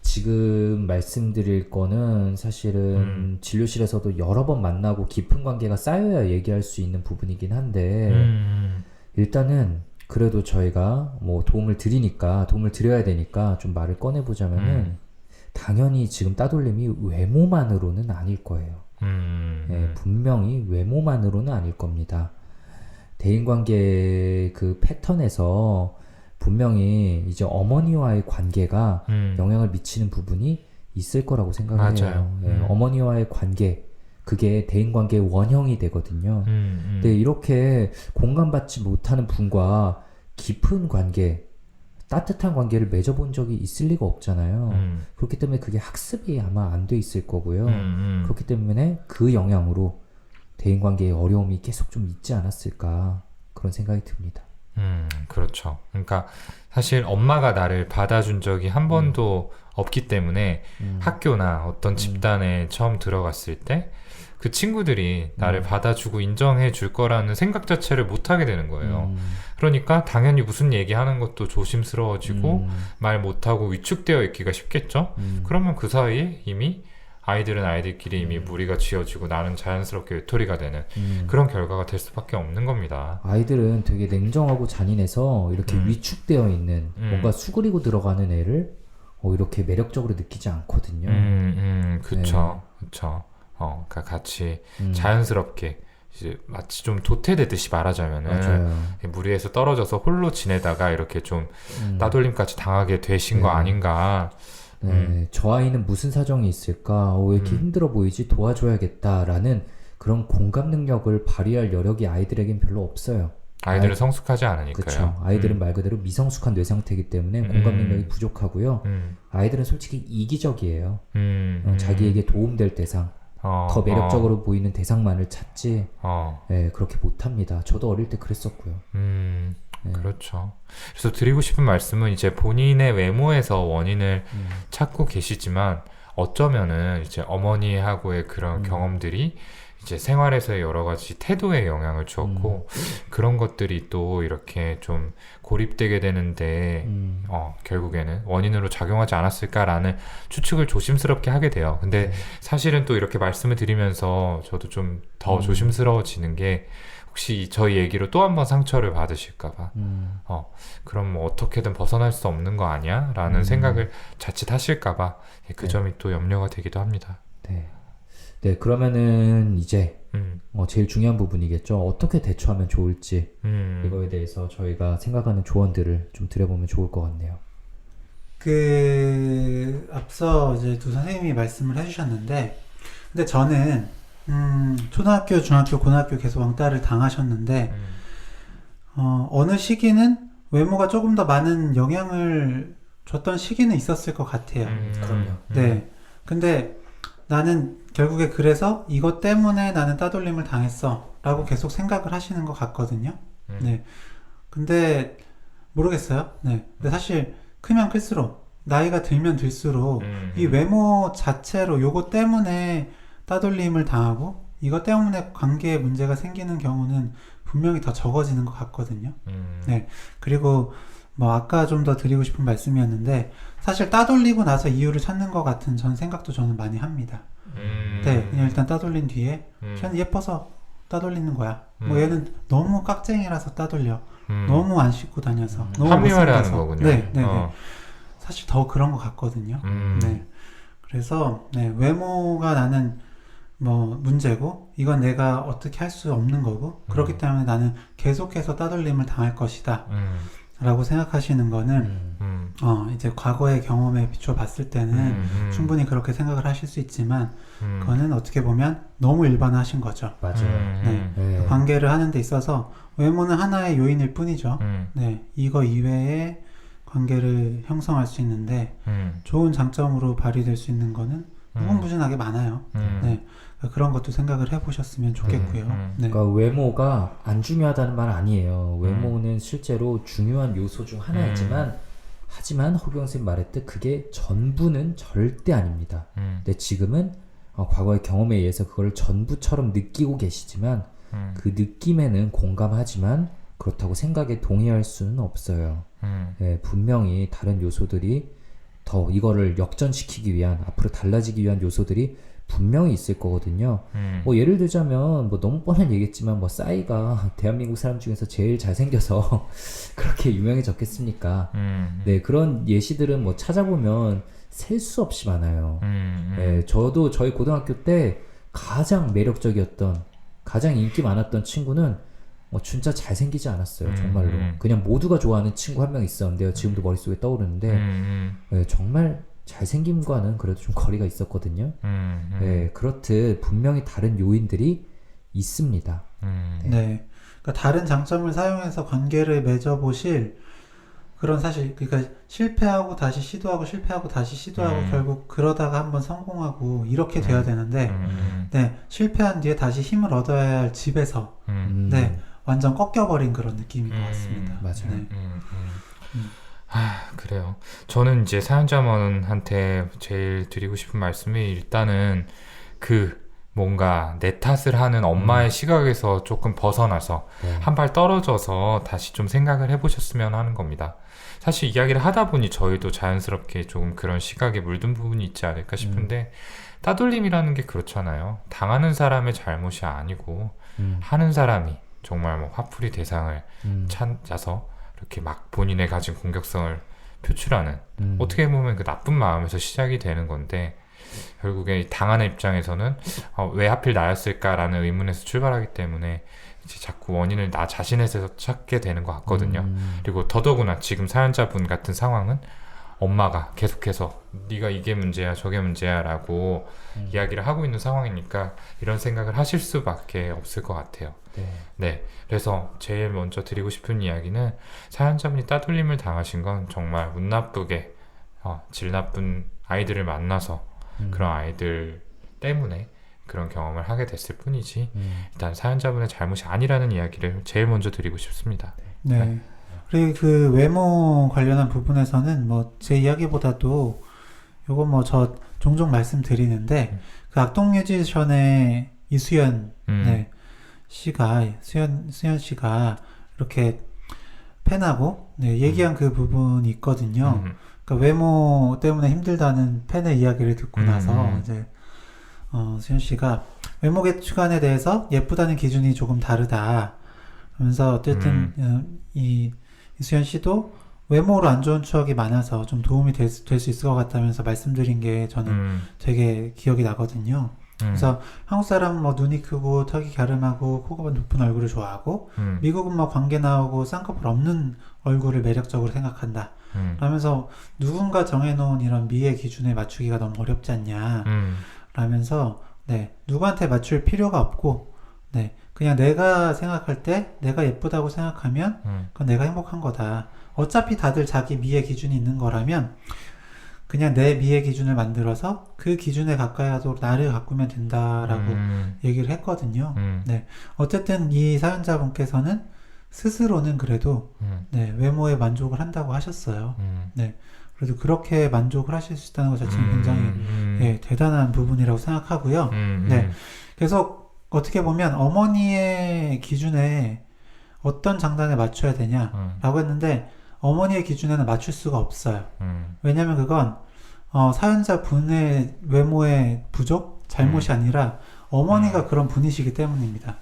지금 말씀드릴 거는 사실은 진료실에서도 여러 번 만나고 깊은 관계가 쌓여야 얘기할 수 있는 부분이긴 한데 일단은 그래도 저희가 뭐 도움을 드려야 되니까 좀 말을 꺼내보자면은 당연히 지금 따돌림이 외모만으로는 아닐 거예요. 네, 분명히 외모만으로는 아닐 겁니다. 대인관계 그 패턴에서 분명히 이제 어머니와의 관계가 영향을 미치는 부분이 있을 거라고 생각을 해요. 네, 어머니와의 관계, 그게 대인관계의 원형이 되거든요. 근데 이렇게 공감받지 못하는 분과 깊은 관계, 따뜻한 관계를 맺어본 적이 있을 리가 없잖아요. 그렇기 때문에 그게 학습이 아마 안 돼 있을 거고요. 그렇기 때문에 그 영향으로 대인관계의 어려움이 계속 좀 있지 않았을까 그런 생각이 듭니다. 그렇죠. 그러니까 사실 엄마가 나를 받아준 적이 한 번도 없기 때문에 학교나 어떤 집단에 처음 들어갔을 때 그 친구들이 나를 받아주고 인정해 줄 거라는 생각 자체를 못 하게 되는 거예요. 그러니까 당연히 무슨 얘기하는 것도 조심스러워지고 말 못하고 위축되어 있기가 쉽겠죠. 그러면 그 사이에 이미 아이들은 아이들끼리 이미 무리가 지어지고 나는 자연스럽게 외톨이가 되는 그런 결과가 될 수밖에 없는 겁니다. 아이들은 되게 냉정하고 잔인해서 이렇게 위축되어 있는 뭔가 수그리고 들어가는 애를 이렇게 매력적으로 느끼지 않거든요. 그쵸. 그쵸. 그러니까 같이 자연스럽게 이제 마치 좀 도태되듯이 말하자면은 맞아요. 무리에서 떨어져서 홀로 지내다가 이렇게 좀 따돌림까지 당하게 되신 거 아닌가. 네, 저 아이는 무슨 사정이 있을까? 왜 이렇게 힘들어 보이지? 도와줘야겠다라는 그런 공감 능력을 발휘할 여력이 아이들에겐 별로 없어요. 아이들은 성숙하지 않으니까요. 그렇죠. 아이들은 말 그대로 미성숙한 뇌 상태이기 때문에 공감 능력이 부족하고요. 아이들은 솔직히 이기적이에요. 자기에게 도움될 대상, 더 매력적으로 보이는 대상만을 찾지 네, 그렇게 못합니다. 저도 어릴 때 그랬었고요. 네. 그렇죠. 그래서 드리고 싶은 말씀은 이제 본인의 외모에서 원인을 찾고 계시지만 어쩌면은 이제 어머니하고의 그런 경험들이 이제 생활에서의 여러 가지 태도에 영향을 주었고 그런 것들이 또 이렇게 좀 고립되게 되는데 결국에는 원인으로 작용하지 않았을까라는 추측을 조심스럽게 하게 돼요. 근데 사실은 또 이렇게 말씀을 드리면서 저도 좀 더 조심스러워지는 게 혹시 저희 얘기로 또 한 번 상처를 받으실까봐 그럼 뭐 어떻게든 벗어날 수 없는 거 아니야? 라는 생각을 자칫 하실까봐 그 점이 또 염려가 되기도 합니다. 네, 그러면은 이제 제일 중요한 부분이겠죠. 어떻게 대처하면 좋을지 이거에 대해서 저희가 생각하는 조언들을 좀 드려보면 좋을 것 같네요. 앞서 이제 두 선생님이 말씀을 해주셨는데, 근데 저는 초등학교, 중학교, 고등학교 계속 왕따를 당하셨는데 어느 시기는 외모가 조금 더 많은 영향을 줬던 시기는 있었을 것 같아요. 그럼요. 네. 근데 나는 결국에 그래서 이것 때문에 나는 따돌림을 당했어 라고 계속 생각을 하시는 것 같거든요. 네. 근데 모르겠어요. 네. 근데 사실 크면 클수록 나이가 들면 들수록 이 외모 자체로 요거 때문에 따돌림을 당하고 이것 때문에 관계에 문제가 생기는 경우는 분명히 더 적어지는 것 같거든요. 네. 그리고 뭐 아까 좀 더 드리고 싶은 말씀이었는데 사실 따돌리고 나서 이유를 찾는 것 같은 전 생각도 저는 많이 합니다. 네. 그냥 일단 따돌린 뒤에 쟤는 예뻐서 따돌리는 거야. 뭐 얘는 너무 깍쟁이라서 따돌려. 너무 안 씻고 다녀서. 너무 합리화를 하는 못생겨서. 거군요. 네. 네. 사실 더 그런 것 같거든요. 네. 그래서 외모가 나는 뭐 문제고 이건 내가 어떻게 할 수 없는 거고 그렇기 때문에 나는 계속해서 따돌림을 당할 것이다 라고 생각하시는 거는 이제 과거의 경험에 비춰 봤을 때는 충분히 그렇게 생각을 하실 수 있지만 그거는 어떻게 보면 너무 일반화하신 거죠. 맞아요. 네. 관계를 하는 데 있어서 외모는 하나의 요인일 뿐이죠. 네. 이거 이외에 관계를 형성할 수 있는데 좋은 장점으로 발휘될 수 있는 거는 무궁무진하게 많아요. 네. 그런 것도 생각을 해보셨으면 좋겠고요. 네. 그러니까 외모가 안 중요하다는 말 아니에요. 외모는 실제로 중요한 요소 중 하나이지만 하지만 허경 선생님 말했듯 그게 전부는 절대 아닙니다. 근데 지금은 과거의 경험에 의해서 그걸 전부처럼 느끼고 계시지만 그 느낌에는 공감하지만 그렇다고 생각에 동의할 수는 없어요. 네, 분명히 다른 요소들이 더 이거를 역전시키기 위한 앞으로 달라지기 위한 요소들이 분명히 있을 거거든요. 뭐 예를 들자면 뭐 너무 뻔한 얘기겠지만 뭐 싸이가 대한민국 사람 중에서 제일 잘생겨서 그렇게 유명해졌겠습니까? 네, 그런 예시들은 뭐 찾아보면 셀 수 없이 많아요. 네, 저도 저희 고등학교 때 가장 매력적이었던 가장 인기 많았던 친구는 진짜 잘생기지 않았어요. 정말로. 그냥 모두가 좋아하는 친구 한 명 있었는데요. 지금도 머릿속에 떠오르는데 네, 정말 잘생김과는 그래도 좀 거리가 있었거든요. 네, 그렇듯 분명히 다른 요인들이 있습니다. 네. 그러니까 다른 장점을 사용해서 관계를 맺어보실 그런 사실, 그러니까 실패하고 다시 시도하고 실패하고 다시 시도하고 결국 그러다가 한번 성공하고 이렇게 돼야 되는데, 네, 실패한 뒤에 다시 힘을 얻어야 할 집에서, 네, 완전 꺾여버린 그런 느낌인 것 같습니다. 맞아요. 네. 그래요. 저는 이제 사연자분한테 제일 드리고 싶은 말씀이 일단은 뭔가 내 탓을 하는 엄마의 시각에서 조금 벗어나서 한 발 떨어져서 다시 좀 생각을 해보셨으면 하는 겁니다. 사실 이야기를 하다 보니 저희도 자연스럽게 조금 그런 시각에 물든 부분이 있지 않을까 싶은데 따돌림이라는 게 그렇잖아요. 당하는 사람의 잘못이 아니고 하는 사람이 정말 뭐 화풀이 대상을 찾아서 이렇게 막 본인의 가진 공격성을 표출하는 어떻게 보면 그 나쁜 마음에서 시작이 되는 건데 결국에 당하는 입장에서는 왜 하필 나였을까라는 의문에서 출발하기 때문에 이제 자꾸 원인을 나 자신에서 찾게 되는 것 같거든요. 그리고 더더구나 지금 사연자분 같은 상황은 엄마가 계속해서 네가 이게 문제야 저게 문제야 라고 이야기를 하고 있는 상황이니까 이런 생각을 하실 수밖에 없을 것 같아요. 네, 그래서 제일 먼저 드리고 싶은 이야기는 사연자분이 따돌림을 당하신 건 정말 운 나쁘게 질 나쁜 아이들을 만나서 그런 아이들 때문에 그런 경험을 하게 됐을 뿐이지 일단 사연자분의 잘못이 아니라는 이야기를 제일 먼저 드리고 싶습니다. 네. 그리고 그 외모 관련한 부분에서는 뭐 제 이야기보다도 요거 뭐 저 종종 말씀드리는데 그 악동 뮤지션의 이수연 네, 수연 씨가 이렇게 팬하고 네, 얘기한 그 부분이 있거든요. 그러니까 외모 때문에 힘들다는 팬의 이야기를 듣고 나서 이제 수연 씨가 외모 개축안에 대해서 예쁘다는 기준이 조금 다르다. 그러면서 어쨌든 이수연 씨도 외모로 안 좋은 추억이 많아서 좀 도움이 될 수 있을 것 같다면서 말씀드린 게 저는 되게 기억이 나거든요. 그래서 한국 사람은 뭐 눈이 크고 턱이 갸름하고 코가 높은 얼굴을 좋아하고 미국은 뭐 광대 나오고 쌍꺼풀 없는 얼굴을 매력적으로 생각한다. 라면서 누군가 정해놓은 이런 미의 기준에 맞추기가 너무 어렵지 않냐. 라면서 네, 누구한테 맞출 필요가 없고 네, 그냥 내가 생각할 때 내가 예쁘다고 생각하면 그건 내가 행복한 거다. 어차피 다들 자기 미의 기준이 있는 거라면 그냥 내 미의 기준을 만들어서 그 기준에 가까이 하도록 나를 가꾸면 된다라고 얘기를 했거든요. 네, 어쨌든 이 사연자분께서는 스스로는 그래도 네, 외모에 만족을 한다고 하셨어요. 네, 그래도 그렇게 만족을 하실 수 있다는 것 자체는 굉장히 예, 대단한 부분이라고 생각하고요. 네, 그래서 어떻게 보면 어머니의 기준에 어떤 장단에 맞춰야 되냐라고 했는데 어머니의 기준에는 맞출 수가 없어요. 왜냐면 그건 사연자 분의 외모의 부족, 잘못이 아니라 어머니가 그런 분이시기 때문입니다.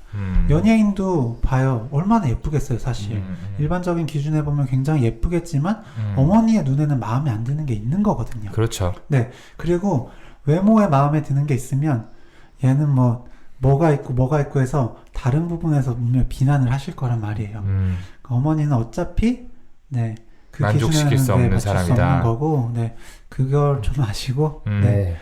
연예인도 봐요. 얼마나 예쁘겠어요, 사실. 일반적인 기준에 보면 굉장히 예쁘겠지만 어머니의 눈에는 마음에 안 드는 게 있는 거거든요. 그렇죠. 네. 그리고 외모에 마음에 드는 게 있으면 얘는 뭐가 있고 해서 다른 부분에서 분명 비난을 하실 거란 말이에요. 어머니는 어차피 네, 그 만족시킬 수 없는 맞출 사람이다. 수 없는 거고, 네, 그걸 좀 아시고, 네,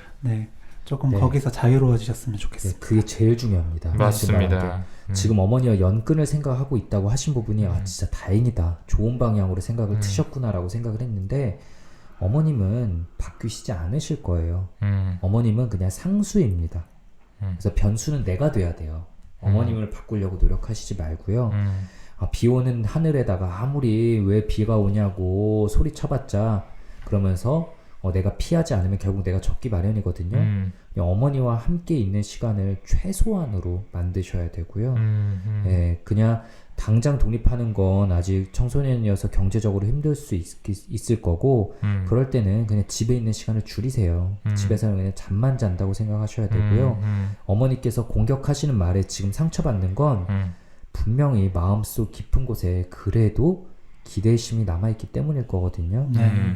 조금 거기서 자유로워지셨으면 좋겠습니다. 네, 그게 제일 중요합니다. 맞습니다. 지금 어머니가 연근을 생각하고 있다고 하신 부분이 진짜 다행이다. 좋은 방향으로 생각을 트셨구나라고 생각을 했는데 어머님은 바뀌시지 않으실 거예요. 어머님은 그냥 상수입니다. 그래서 변수는 내가 돼야 돼요. 어머님을 바꾸려고 노력하시지 말고요. 비 오는 하늘에다가 아무리 왜 비가 오냐고 소리쳐봤자 그러면서 내가 피하지 않으면 결국 내가 젖기 마련이거든요. 그냥 어머니와 함께 있는 시간을 최소한으로 만드셔야 되고요. 예, 그냥 당장 독립하는 건 아직 청소년이어서 경제적으로 힘들 수 있을 거고 그럴 때는 그냥 집에 있는 시간을 줄이세요. 집에서는 그냥 잠만 잔다고 생각하셔야 되고요. 어머니께서 공격하시는 말에 지금 상처받는 건 분명히 마음속 깊은 곳에 그래도 기대심이 남아있기 때문일 거거든요.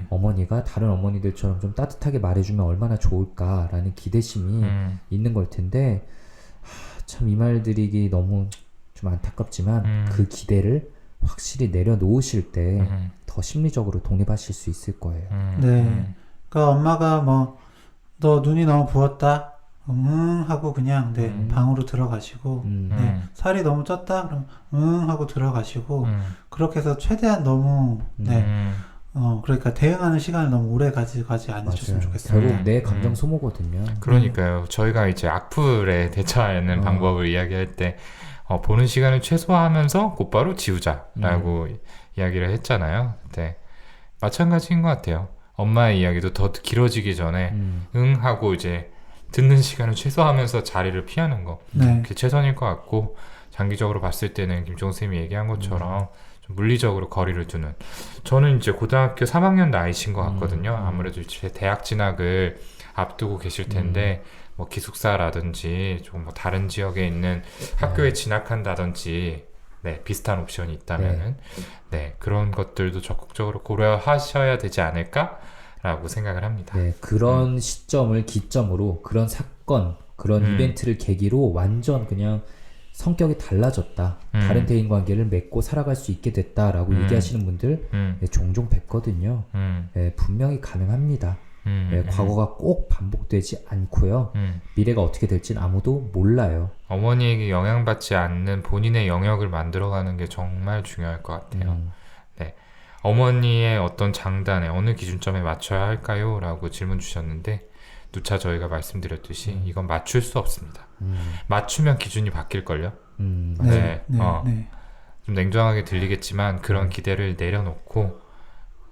어머니가 다른 어머니들처럼 좀 따뜻하게 말해주면 얼마나 좋을까라는 기대심이 있는 걸 텐데 참 이 말 드리기 너무 좀 안타깝지만 그 기대를 확실히 내려놓으실 때 더 심리적으로 독립하실 수 있을 거예요. 네. 그러니까 엄마가 뭐 너 눈이 너무 부었다. 하고 그냥 방으로 들어가시고 살이 너무 쪘다 그럼 하고 들어가시고 그렇게 해서 최대한 너무 그러니까 대응하는 시간을 너무 오래 가지 않으셨으면 좋겠어요. 결국 내 감정 소모거든요. 그러니까요. 저희가 이제 악플에 대처하는 방법을 이야기할 때 보는 시간을 최소화하면서 곧바로 지우자라고 이야기를 했잖아요. 네. 마찬가지인 것 같아요. 엄마의 이야기도 더 길어지기 전에 하고 이제 듣는 시간을 최소화하면서 자리를 피하는 거 그게 최선일 것 같고 장기적으로 봤을 때는 김종우 쌤이 얘기한 것처럼 좀 물리적으로 거리를 두는 저는 이제 고등학교 3학년 나이신 것 같거든요. 아무래도 이제 대학 진학을 앞두고 계실 텐데 뭐 기숙사라든지 조금 뭐 다른 지역에 있는 학교에 진학한다든지 비슷한 옵션이 있다면은 그런 것들도 적극적으로 고려하셔야 되지 않을까라고 생각을 합니다. 네, 그런 시점을 기점으로 그런 사건, 그런 이벤트를 계기로 완전 그냥 성격이 달라졌다. 다른 대인 관계를 맺고 살아갈 수 있게 됐다라고 얘기하시는 분들 종종 뵙거든요. 분명히 가능합니다. 과거가 꼭 반복되지 않고요. 미래가 어떻게 될지는 아무도 몰라요. 어머니에게 영향받지 않는 본인의 영역을 만들어가는 게 정말 중요할 것 같아요. 어머니의 어떤 장단에 어느 기준점에 맞춰야 할까요? 라고 질문 주셨는데 누차 저희가 말씀드렸듯이 이건 맞출 수 없습니다. 맞추면 기준이 바뀔걸요? 좀 냉정하게 들리겠지만 그런 기대를 내려놓고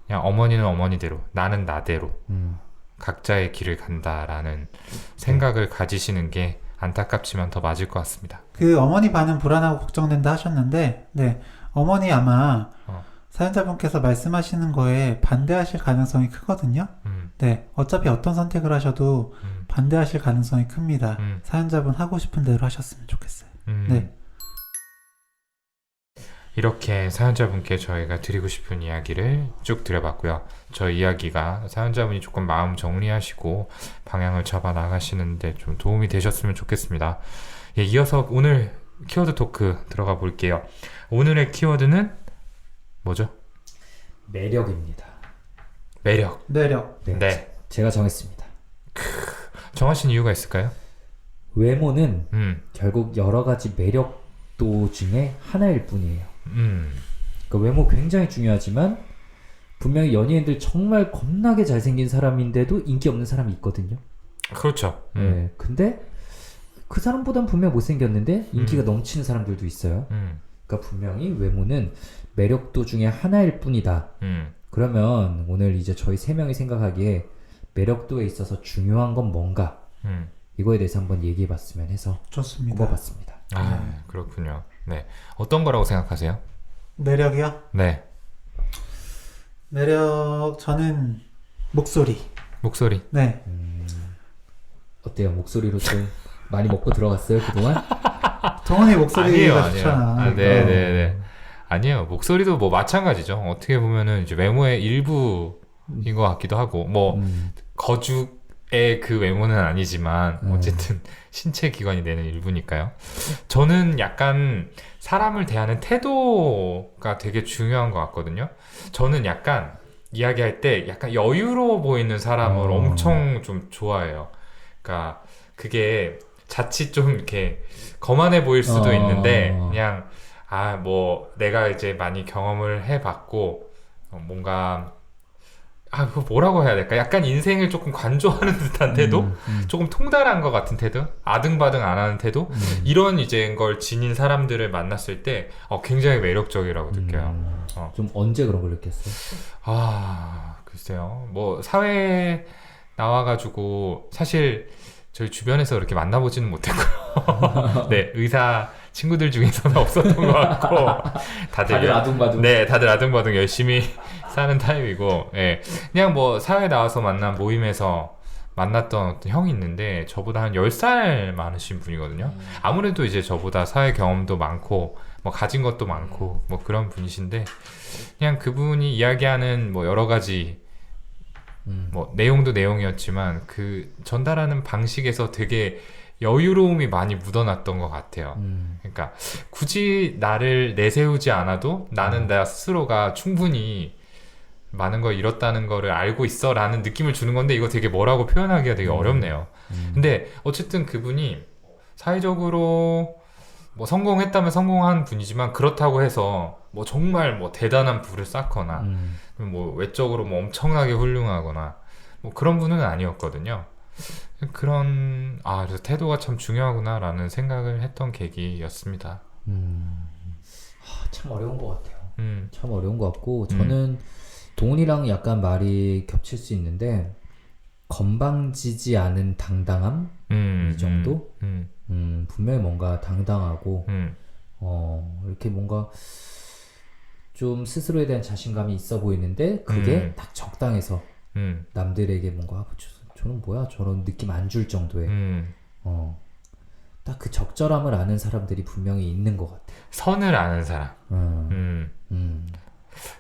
그냥 어머니는 어머니대로 나는 나대로 각자의 길을 간다라는 생각을 가지시는 게 안타깝지만 더 맞을 것 같습니다. 그 어머니 반은 불안하고 걱정된다 하셨는데 어머니 아마 사연자분께서 말씀하시는 거에 반대하실 가능성이 크거든요. 어차피 어떤 선택을 하셔도 반대하실 가능성이 큽니다. 사연자분 하고 싶은 대로 하셨으면 좋겠어요. 이렇게 사연자분께 저희가 드리고 싶은 이야기를 쭉 드려봤고요. 저희 이야기가 사연자분이 조금 마음 정리하시고 방향을 잡아 나가시는데 좀 도움이 되셨으면 좋겠습니다. 이어서 오늘 키워드 토크 들어가 볼게요. 오늘의 키워드는 뭐죠? 매력입니다. 매력. 네. 제가 정했습니다. 정하신 이유가 있을까요? 외모는 결국 여러 가지 매력도 중에 하나일 뿐이에요. 그러니까 외모 굉장히 중요하지만 분명히 연예인들 정말 겁나게 잘생긴 사람인데도 인기 없는 사람이 있거든요. 그렇죠. 근데 그 사람보단 분명 못생겼는데 인기가 넘치는 사람들도 있어요. 그러니까 분명히 외모는 매력도 중에 하나일 뿐이다. 그러면 오늘 이제 저희 세 명이 생각하기에 매력도에 있어서 중요한 건 뭔가 이거에 대해서 한번 얘기해봤으면 해서 좋습니다. 꼽아봤습니다. 그렇군요. 네, 어떤 거라고 생각하세요? 매력이요? 네. 매력 저는 목소리. 네. 어때요? 목소리로 좀 많이 먹고 들어갔어요 그동안? 동원이 목소리가 아니에요. 좋잖아. 네. 아니에요. 목소리도 뭐 마찬가지죠. 어떻게 보면은 이제 외모의 일부인 것 같기도 하고, 뭐 거죽의 그 외모는 아니지만 어쨌든 신체 기관이 되는 일부니까요. 저는 약간 사람을 대하는 태도가 되게 중요한 것 같거든요. 저는 약간 이야기할 때 약간 여유로워 보이는 사람을 엄청 좀 좋아해요. 그러니까 그게 자칫 좀 이렇게 거만해 보일 수도 있는데 그냥 뭐 내가 이제 많이 경험을 해봤고 뭔가 그거 뭐라고 해야 될까? 약간 인생을 조금 관조하는 듯한 태도? 조금 통달한 것 같은 태도? 아등바등 안 하는 태도? 이런 이제 걸 지닌 사람들을 만났을 때 굉장히 매력적이라고 느껴요. 좀 언제 그런 걸 느꼈어요? 글쎄요. 뭐 사회에 나와가지고 사실 저희 주변에서 그렇게 만나보지는 못했고요. 네, 의사 친구들 중에서는 없었던 것 같고 다들 아둥바둥. 네, 다들 아둥바둥 열심히 사는 타입이고, 예, 그냥 뭐 사회 나와서 만난 모임에서 만났던 어떤 형이 있는데 저보다 한 10살 많으신 분이거든요. 아무래도 이제 저보다 사회 경험도 많고 뭐 가진 것도 많고 뭐 그런 분이신데 그냥 그분이 이야기하는 뭐 여러 가지 뭐 내용도 내용이었지만 그 전달하는 방식에서 되게 여유로움이 많이 묻어났던 것 같아요. 그러니까 굳이 나를 내세우지 않아도 나는 나 스스로가 충분히 많은 걸 잃었다는 거를 알고 있어 라는 느낌을 주는 건데 이거 되게 뭐라고 표현하기가 되게 어렵네요. 근데 어쨌든 그분이 사회적으로 뭐 성공했다면 성공한 분이지만 그렇다고 해서 뭐 정말 뭐 대단한 부를 쌓거나 뭐 외적으로 뭐 엄청나게 훌륭하거나 뭐 그런 분은 아니었거든요. 그런 그래서 태도가 참 중요하구나라는 생각을 했던 계기였습니다. 참 어려운 것 같아요. 참 어려운 것 같고 저는 동훈이랑 약간 말이 겹칠 수 있는데 건방지지 않은 당당함 이 정도? 분명히 뭔가 당당하고 이렇게 뭔가 좀 스스로에 대한 자신감이 있어 보이는데 그게 딱 적당해서 남들에게 뭔가 저는 뭐야 저런 느낌 안 줄 정도의 딱 그 적절함을 아는 사람들이 분명히 있는 것 같아요. 선을 아는 사람.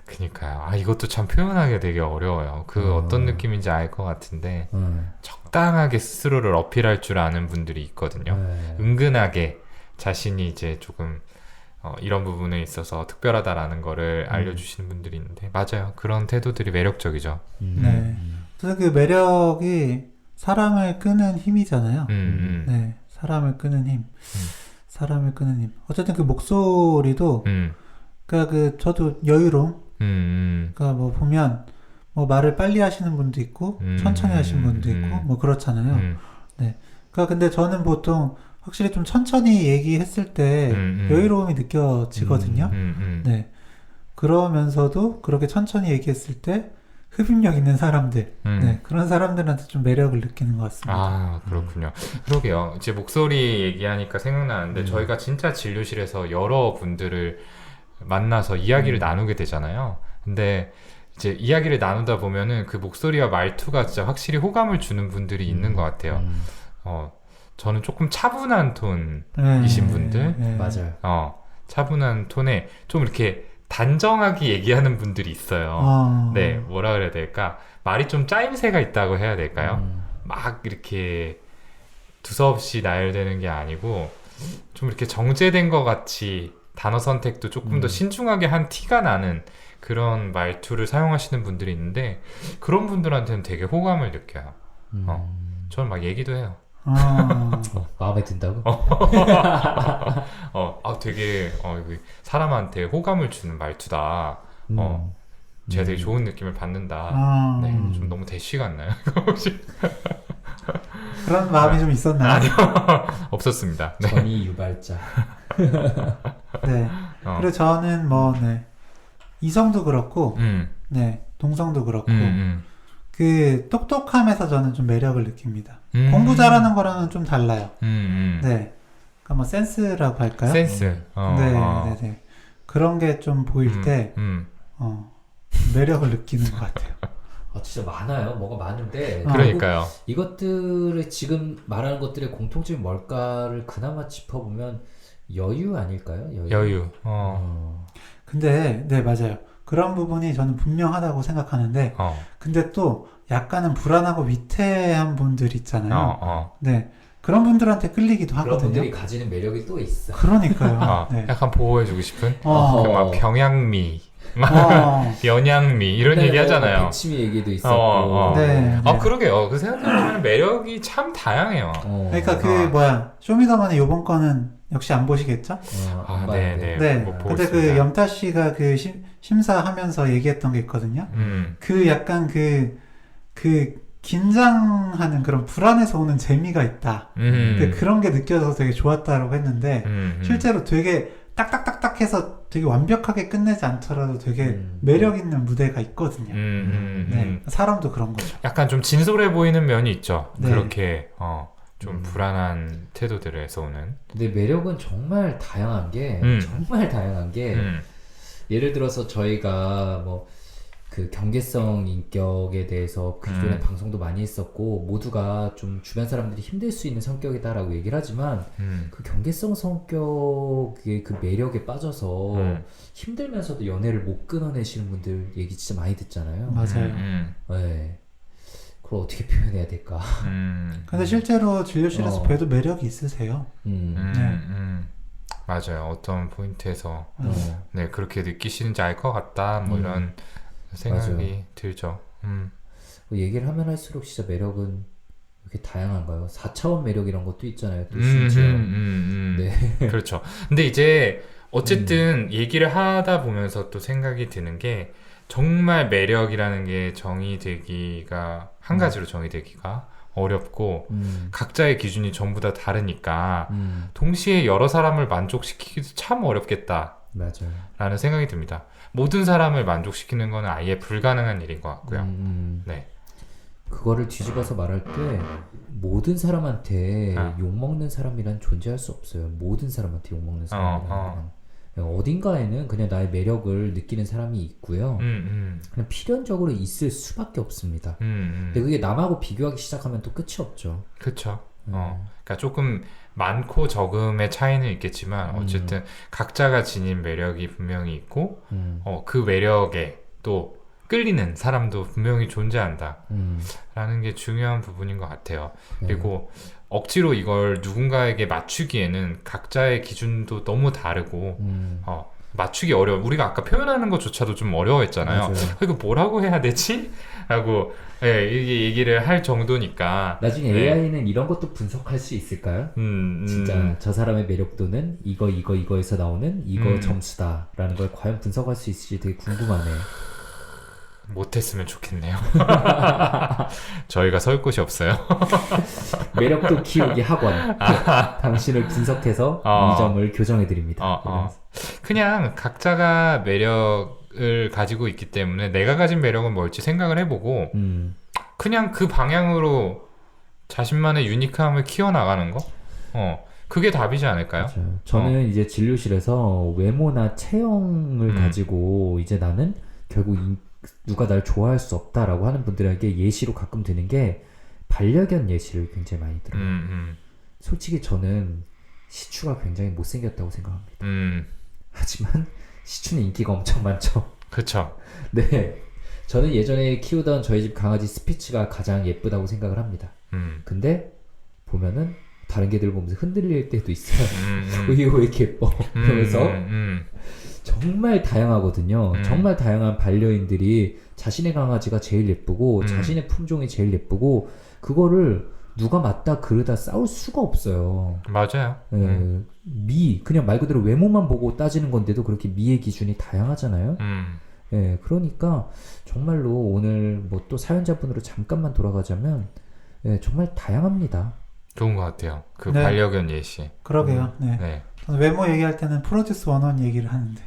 그니까요. 이것도 참 표현하기가 되게 어려워요. 어떤 느낌인지 알 것 같은데 적당하게 스스로를 어필할 줄 아는 분들이 있거든요. 은근하게 자신이 이제 조금 이런 부분에 있어서 특별하다라는 거를 알려주시는 분들이 있는데 맞아요. 그런 태도들이 매력적이죠. 네. 그래서 그 매력이 사람을 끄는 힘이잖아요. 네, 사람을 끄는 힘. 사람을 끄는 힘. 어쨌든 그 목소리도 그러니까 저도 여유로움. 그러니까 뭐 보면 뭐 말을 빨리 하시는 분도 있고 천천히 하시는 분도 있고 뭐 그렇잖아요. 네. 그러니까 근데 저는 보통 확실히 좀 천천히 얘기했을 때 여유로움이 느껴지거든요. 네. 그러면서도 그렇게 천천히 얘기했을 때 흡입력 있는 사람들, 네, 그런 사람들한테 좀 매력을 느끼는 것 같습니다. 그렇군요. 그러게요. 이제 목소리 얘기하니까 생각나는데 저희가 진짜 진료실에서 여러 분들을 만나서 이야기를 나누게 되잖아요. 근데 이제 이야기를 나누다 보면은 그 목소리와 말투가 진짜 확실히 호감을 주는 분들이 있는 것 같아요. 저는 조금 차분한 톤이신 분들, 맞아요. 차분한 톤에 좀 이렇게 단정하게 얘기하는 분들이 있어요. 네, 뭐라 그래야 될까? 말이 좀 짜임새가 있다고 해야 될까요? 막 이렇게 두서없이 나열되는 게 아니고 좀 이렇게 정제된 것 같이 단어 선택도 조금 더 신중하게 한 티가 나는 그런 말투를 사용하시는 분들이 있는데 그런 분들한테는 되게 호감을 느껴요. 저는 막 얘기도 해요. 마음에 든다고? 되게 사람한테 호감을 주는 말투다. 제가 되게 좋은 느낌을 받는다. 네, 좀 너무 대쉬 같나요? 그런 마음이 좀 있었나요? 아니요, 없었습니다. 네. 전이 유발자. 네. 그리고 저는 뭐 이성도 그렇고, 네, 동성도 그렇고, 그 똑똑함에서 저는 좀 매력을 느낍니다. 공부 잘하는 거랑은 좀 달라요. 네, 그러니까 뭐 센스라고 할까요? 센스. 네. 그런 게 좀 보일 때 매력을 느끼는 것 같아요. 진짜 많아요. 뭐가 많은데. 그러니까요. 이것들을 지금 말하는 것들의 공통점이 뭘까를 그나마 짚어보면 여유 아닐까요? 여유. 근데 네 맞아요. 그런 부분이 저는 분명하다고 생각하는데 근데 또 약간은 불안하고 위태한 분들 있잖아요. 네. 그런 분들한테 끌리기도 하거든요. 그런 분들이 가지는 매력이 또 있어. 그러니까요. 네. 약간 보호해주고 싶은 막 병양미, 연양미 이런 얘기 하잖아요. 백치미 얘기도 있었고. 네. 그러게요. 그 생각해보면 매력이 참 다양해요. 그러니까 쇼미더머니 요번 거는 역시 안 보시겠죠? 네네. 네. 뭐 보고 근데 있습니다. 그 염타 씨가 그 심사하면서 얘기했던 게 있거든요. 그 약간 그 긴장하는 그런 불안에서 오는 재미가 있다. 근데 그런 게 느껴져서 되게 좋았다라고 했는데 실제로 되게 딱딱딱딱 해서 되게 완벽하게 끝내지 않더라도 되게 매력 있는 무대가 있거든요. 네. 사람도 그런 거죠. 약간 좀 진솔해 보이는 면이 있죠. 네. 그렇게 좀 불안한 태도들에서 오는. 근데 매력은 정말 다양한 게 정말 다양한 게 예를 들어서 저희가 뭐 그 경계성 인격에 대해서 그 기존에 방송도 많이 했었고 모두가 좀 주변 사람들이 힘들 수 있는 성격이다라고 얘기를 하지만 그 경계성 성격의 그 매력에 빠져서 힘들면서도 연애를 못 끊어내시는 분들 얘기 진짜 많이 듣잖아요. 맞아요. 네. 그걸 어떻게 표현해야 될까? 근데 실제로 진료실에서 봬도 매력이 있으세요. 맞아요. 어떤 포인트에서 네 그렇게 느끼시는지 알 것 같다. 뭐 이런 생각이 맞아요. 들죠. 얘기를 하면 할수록 진짜 매력은 이렇게 다양한가요? 4차원 매력 이런 것도 있잖아요. 또 심지어. 네. 그렇죠. 근데 이제 어쨌든 얘기를 하다 보면서 또 생각이 드는 게 정말 매력이라는 게 정의되기가 한 가지로 정의되기가 어렵고 각자의 기준이 전부 다 다르니까 동시에 여러 사람을 만족시키기도 참 어렵겠다. 맞아요. 라는 생각이 듭니다. 모든 사람을 만족시키는 건 아예 불가능한 일인 것 같고요. 네. 그거를 뒤집어서 말할 때 모든 사람한테 욕먹는 사람이란 존재할 수 없어요. 모든 사람한테 욕먹는 사람이란 어딘가에는 그냥 나의 매력을 느끼는 사람이 있고요. 그냥 필연적으로 있을 수밖에 없습니다. 근데 그게 남하고 비교하기 시작하면 또 끝이 없죠. 그렇죠. 그러니까 조금 많고 적음의 차이는 있겠지만 어쨌든 각자가 지닌 매력이 분명히 있고 그 매력에 또 끌리는 사람도 분명히 존재한다 라는 게 중요한 부분인 것 같아요. 그리고 억지로 이걸 누군가에게 맞추기에는 각자의 기준도 너무 다르고 맞추기 어려워. 우리가 아까 표현하는 것조차도 좀 어려워했잖아요. 이거 뭐라고 해야 되지? 라고 이게 얘기를 할 정도니까 나중에 AI는 이런 것도 분석할 수 있을까요? 진짜 저 사람의 매력도는 이거에서 나오는 이거 점수다라는 걸 과연 분석할 수 있을지 되게 궁금하네요. 못했으면 좋겠네요. 저희가 설 곳이 없어요. 매력도 키우기 학원. 당신을 분석해서 이 점을 교정해드립니다. 그냥 각자가 매력을 가지고 있기 때문에 내가 가진 매력은 뭘지 생각을 해보고 그냥 그 방향으로 자신만의 유니크함을 키워나가는 거? 그게 답이지 않을까요? 맞아요. 저는 이제 진료실에서 외모나 체형을 가지고 이제 나는 결국 누가 날 좋아할 수 없다라고 하는 분들에게 예시로 가끔 드는 게 반려견 예시를 굉장히 많이 들어요. 솔직히 저는 시추가 굉장히 못생겼다고 생각합니다. 하지만 시추는 인기가 엄청 많죠. 그렇죠. 네, 저는 예전에 키우던 저희 집 강아지 스피츠가 가장 예쁘다고 생각을 합니다. 근데 보면은 다른 개들 보면서 흔들릴 때도 있어요. 왜 이렇게 예뻐? 그러면서 정말 다양하거든요. 정말 다양한 반려인들이 자신의 강아지가 제일 예쁘고 자신의 품종이 제일 예쁘고 그거를 누가 맞다 그르다 싸울 수가 없어요. 맞아요. 그냥 말 그대로 외모만 보고 따지는 건데도 그렇게 미의 기준이 다양하잖아요. 그러니까 정말로 오늘 뭐 또 사연자분으로 잠깐만 돌아가자면 정말 다양합니다. 좋은 것 같아요. 그 반려견 예시. 그러게요. 네. 저는 외모 얘기할 때는 프로듀스 101 얘기를 하는데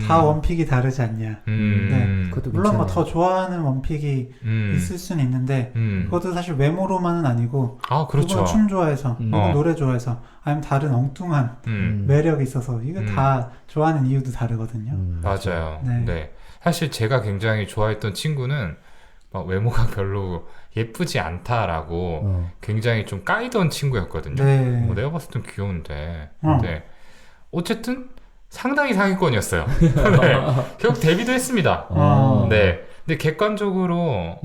다 원픽이 다르지 않냐. 네. 물론 뭐 더 좋아하는 원픽이 있을 수는 있는데 그것도 사실 외모로만은 아니고 그렇죠. 누구는 춤 좋아해서 누구는 노래 좋아해서 아니면 다른 엉뚱한 매력이 있어서 이거 다 좋아하는 이유도 다르거든요. 맞아요. 네. 사실 제가 굉장히 좋아했던 친구는 막 외모가 별로 예쁘지 않다라고 굉장히 좀 까이던 친구였거든요. 내가 봤을 땐 귀여운데. 근데 어쨌든 상당히 상위권이었어요. 결국 데뷔도 했습니다. 네. 근데 객관적으로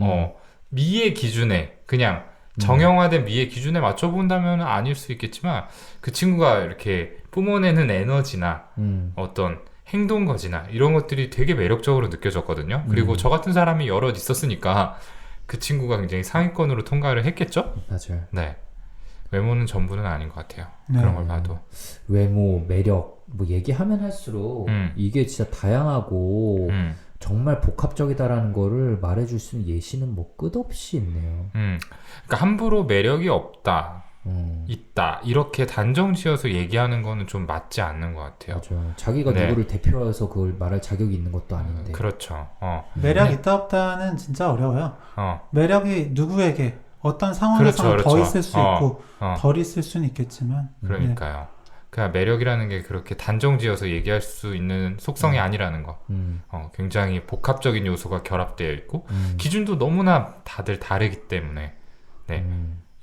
미의 기준에 그냥 정형화된 미의 기준에 맞춰본다면 아닐 수 있겠지만 그 친구가 이렇게 뿜어내는 에너지나 어떤 행동거지나 이런 것들이 되게 매력적으로 느껴졌거든요. 그리고 저 같은 사람이 여럿 있었으니까 그 친구가 굉장히 상위권으로 통과를 했겠죠? 맞아요. 네. 외모는 전부는 아닌 것 같아요. 네. 그런 걸 봐도. 외모, 매력 뭐 얘기하면 할수록 이게 진짜 다양하고 정말 복합적이다라는 거를 말해줄 수 있는 예시는 뭐 끝없이 있네요. 그러니까 함부로 매력이 없다, 있다 이렇게 단정지어서 얘기하는 거는 좀 맞지 않는 것 같아요. 맞아요. 자기가 네. 누구를 대표해서 그걸 말할 자격이 있는 것도 아닌데. 그렇죠. 매력 있다 없다는 진짜 어려워요. 매력이 누구에게 어떤 상황에서는 그렇죠. 더 있을 수 있고 어. 덜 있을 수는 있겠지만 그러니까요. 그냥 매력이라는 게 그렇게 단정지어서 얘기할 수 있는 속성이 아니라는 거. 굉장히 복합적인 요소가 결합되어 있고 기준도 너무나 다들 다르기 때문에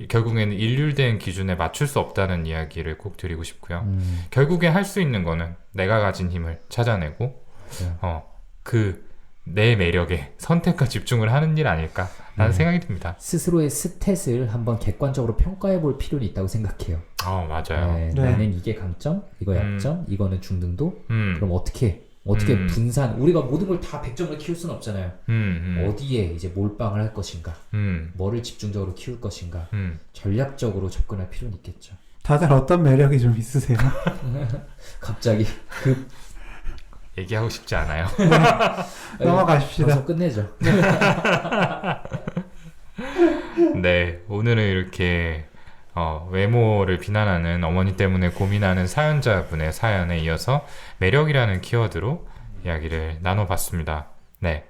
결국에는 일률된 기준에 맞출 수 없다는 이야기를 꼭 드리고 싶고요. 결국에 할 수 있는 거는 내가 가진 힘을 찾아내고 내 매력에 선택과 집중을 하는 일 아닐까라는 생각이 듭니다. 스스로의 스탯을 한번 객관적으로 평가해 볼 필요는 있다고 생각해요. 맞아요. 네. 나는 이게 강점, 이거 약점, 이거는 중등도. 그럼 어떻게 분산, 우리가 모든 걸 다 100점으로 키울 수는 없잖아요. 어디에 이제 몰빵을 할 것인가, 뭐를 집중적으로 키울 것인가, 전략적으로 접근할 필요는 있겠죠. 다들 어떤 매력이 좀 있으세요? 갑자기 얘기하고 싶지 않아요. 넘어가십시다. 벌써 끝내죠. 네, 오늘은 이렇게 외모를 비난하는 어머니 때문에 고민하는 사연자분의 사연에 이어서 매력이라는 키워드로 이야기를 나눠봤습니다. 네,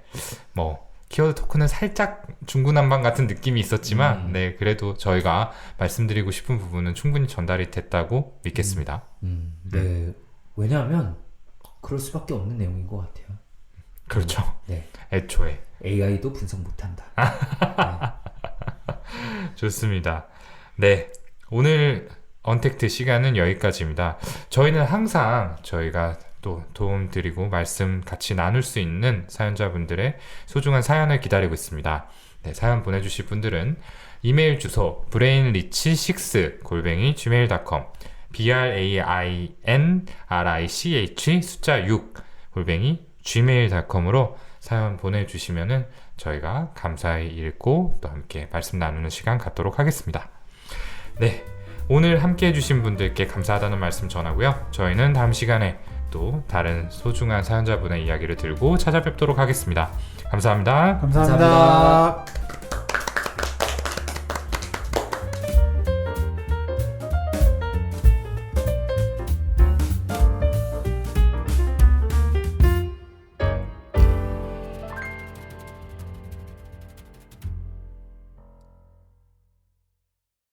뭐 키워드 토크는 살짝 중구난방 같은 느낌이 있었지만 네, 그래도 저희가 말씀드리고 싶은 부분은 충분히 전달이 됐다고 믿겠습니다. 네, 왜냐하면 그럴 수밖에 없는 내용인 것 같아요. 그렇죠. 네. 애초에 AI도 분석 못한다. 좋습니다. 네, 오늘 언택트 시간은 여기까지입니다. 저희는 항상 저희가 또 도움드리고 말씀 같이 나눌 수 있는 사연자분들의 소중한 사연을 기다리고 있습니다. 네, 사연 보내주실 분들은 이메일 주소 brainrich6@gmail.com brainrich 숫자 6 gmail.com으로 사연 보내주시면은 저희가 감사히 읽고 또 함께 말씀 나누는 시간 갖도록 하겠습니다. 네, 오늘 함께 해주신 분들께 감사하다는 말씀 전하고요. 저희는 다음 시간에 또 다른 소중한 사연자분의 이야기를 들고 찾아뵙도록 하겠습니다. 감사합니다. 감사합니다.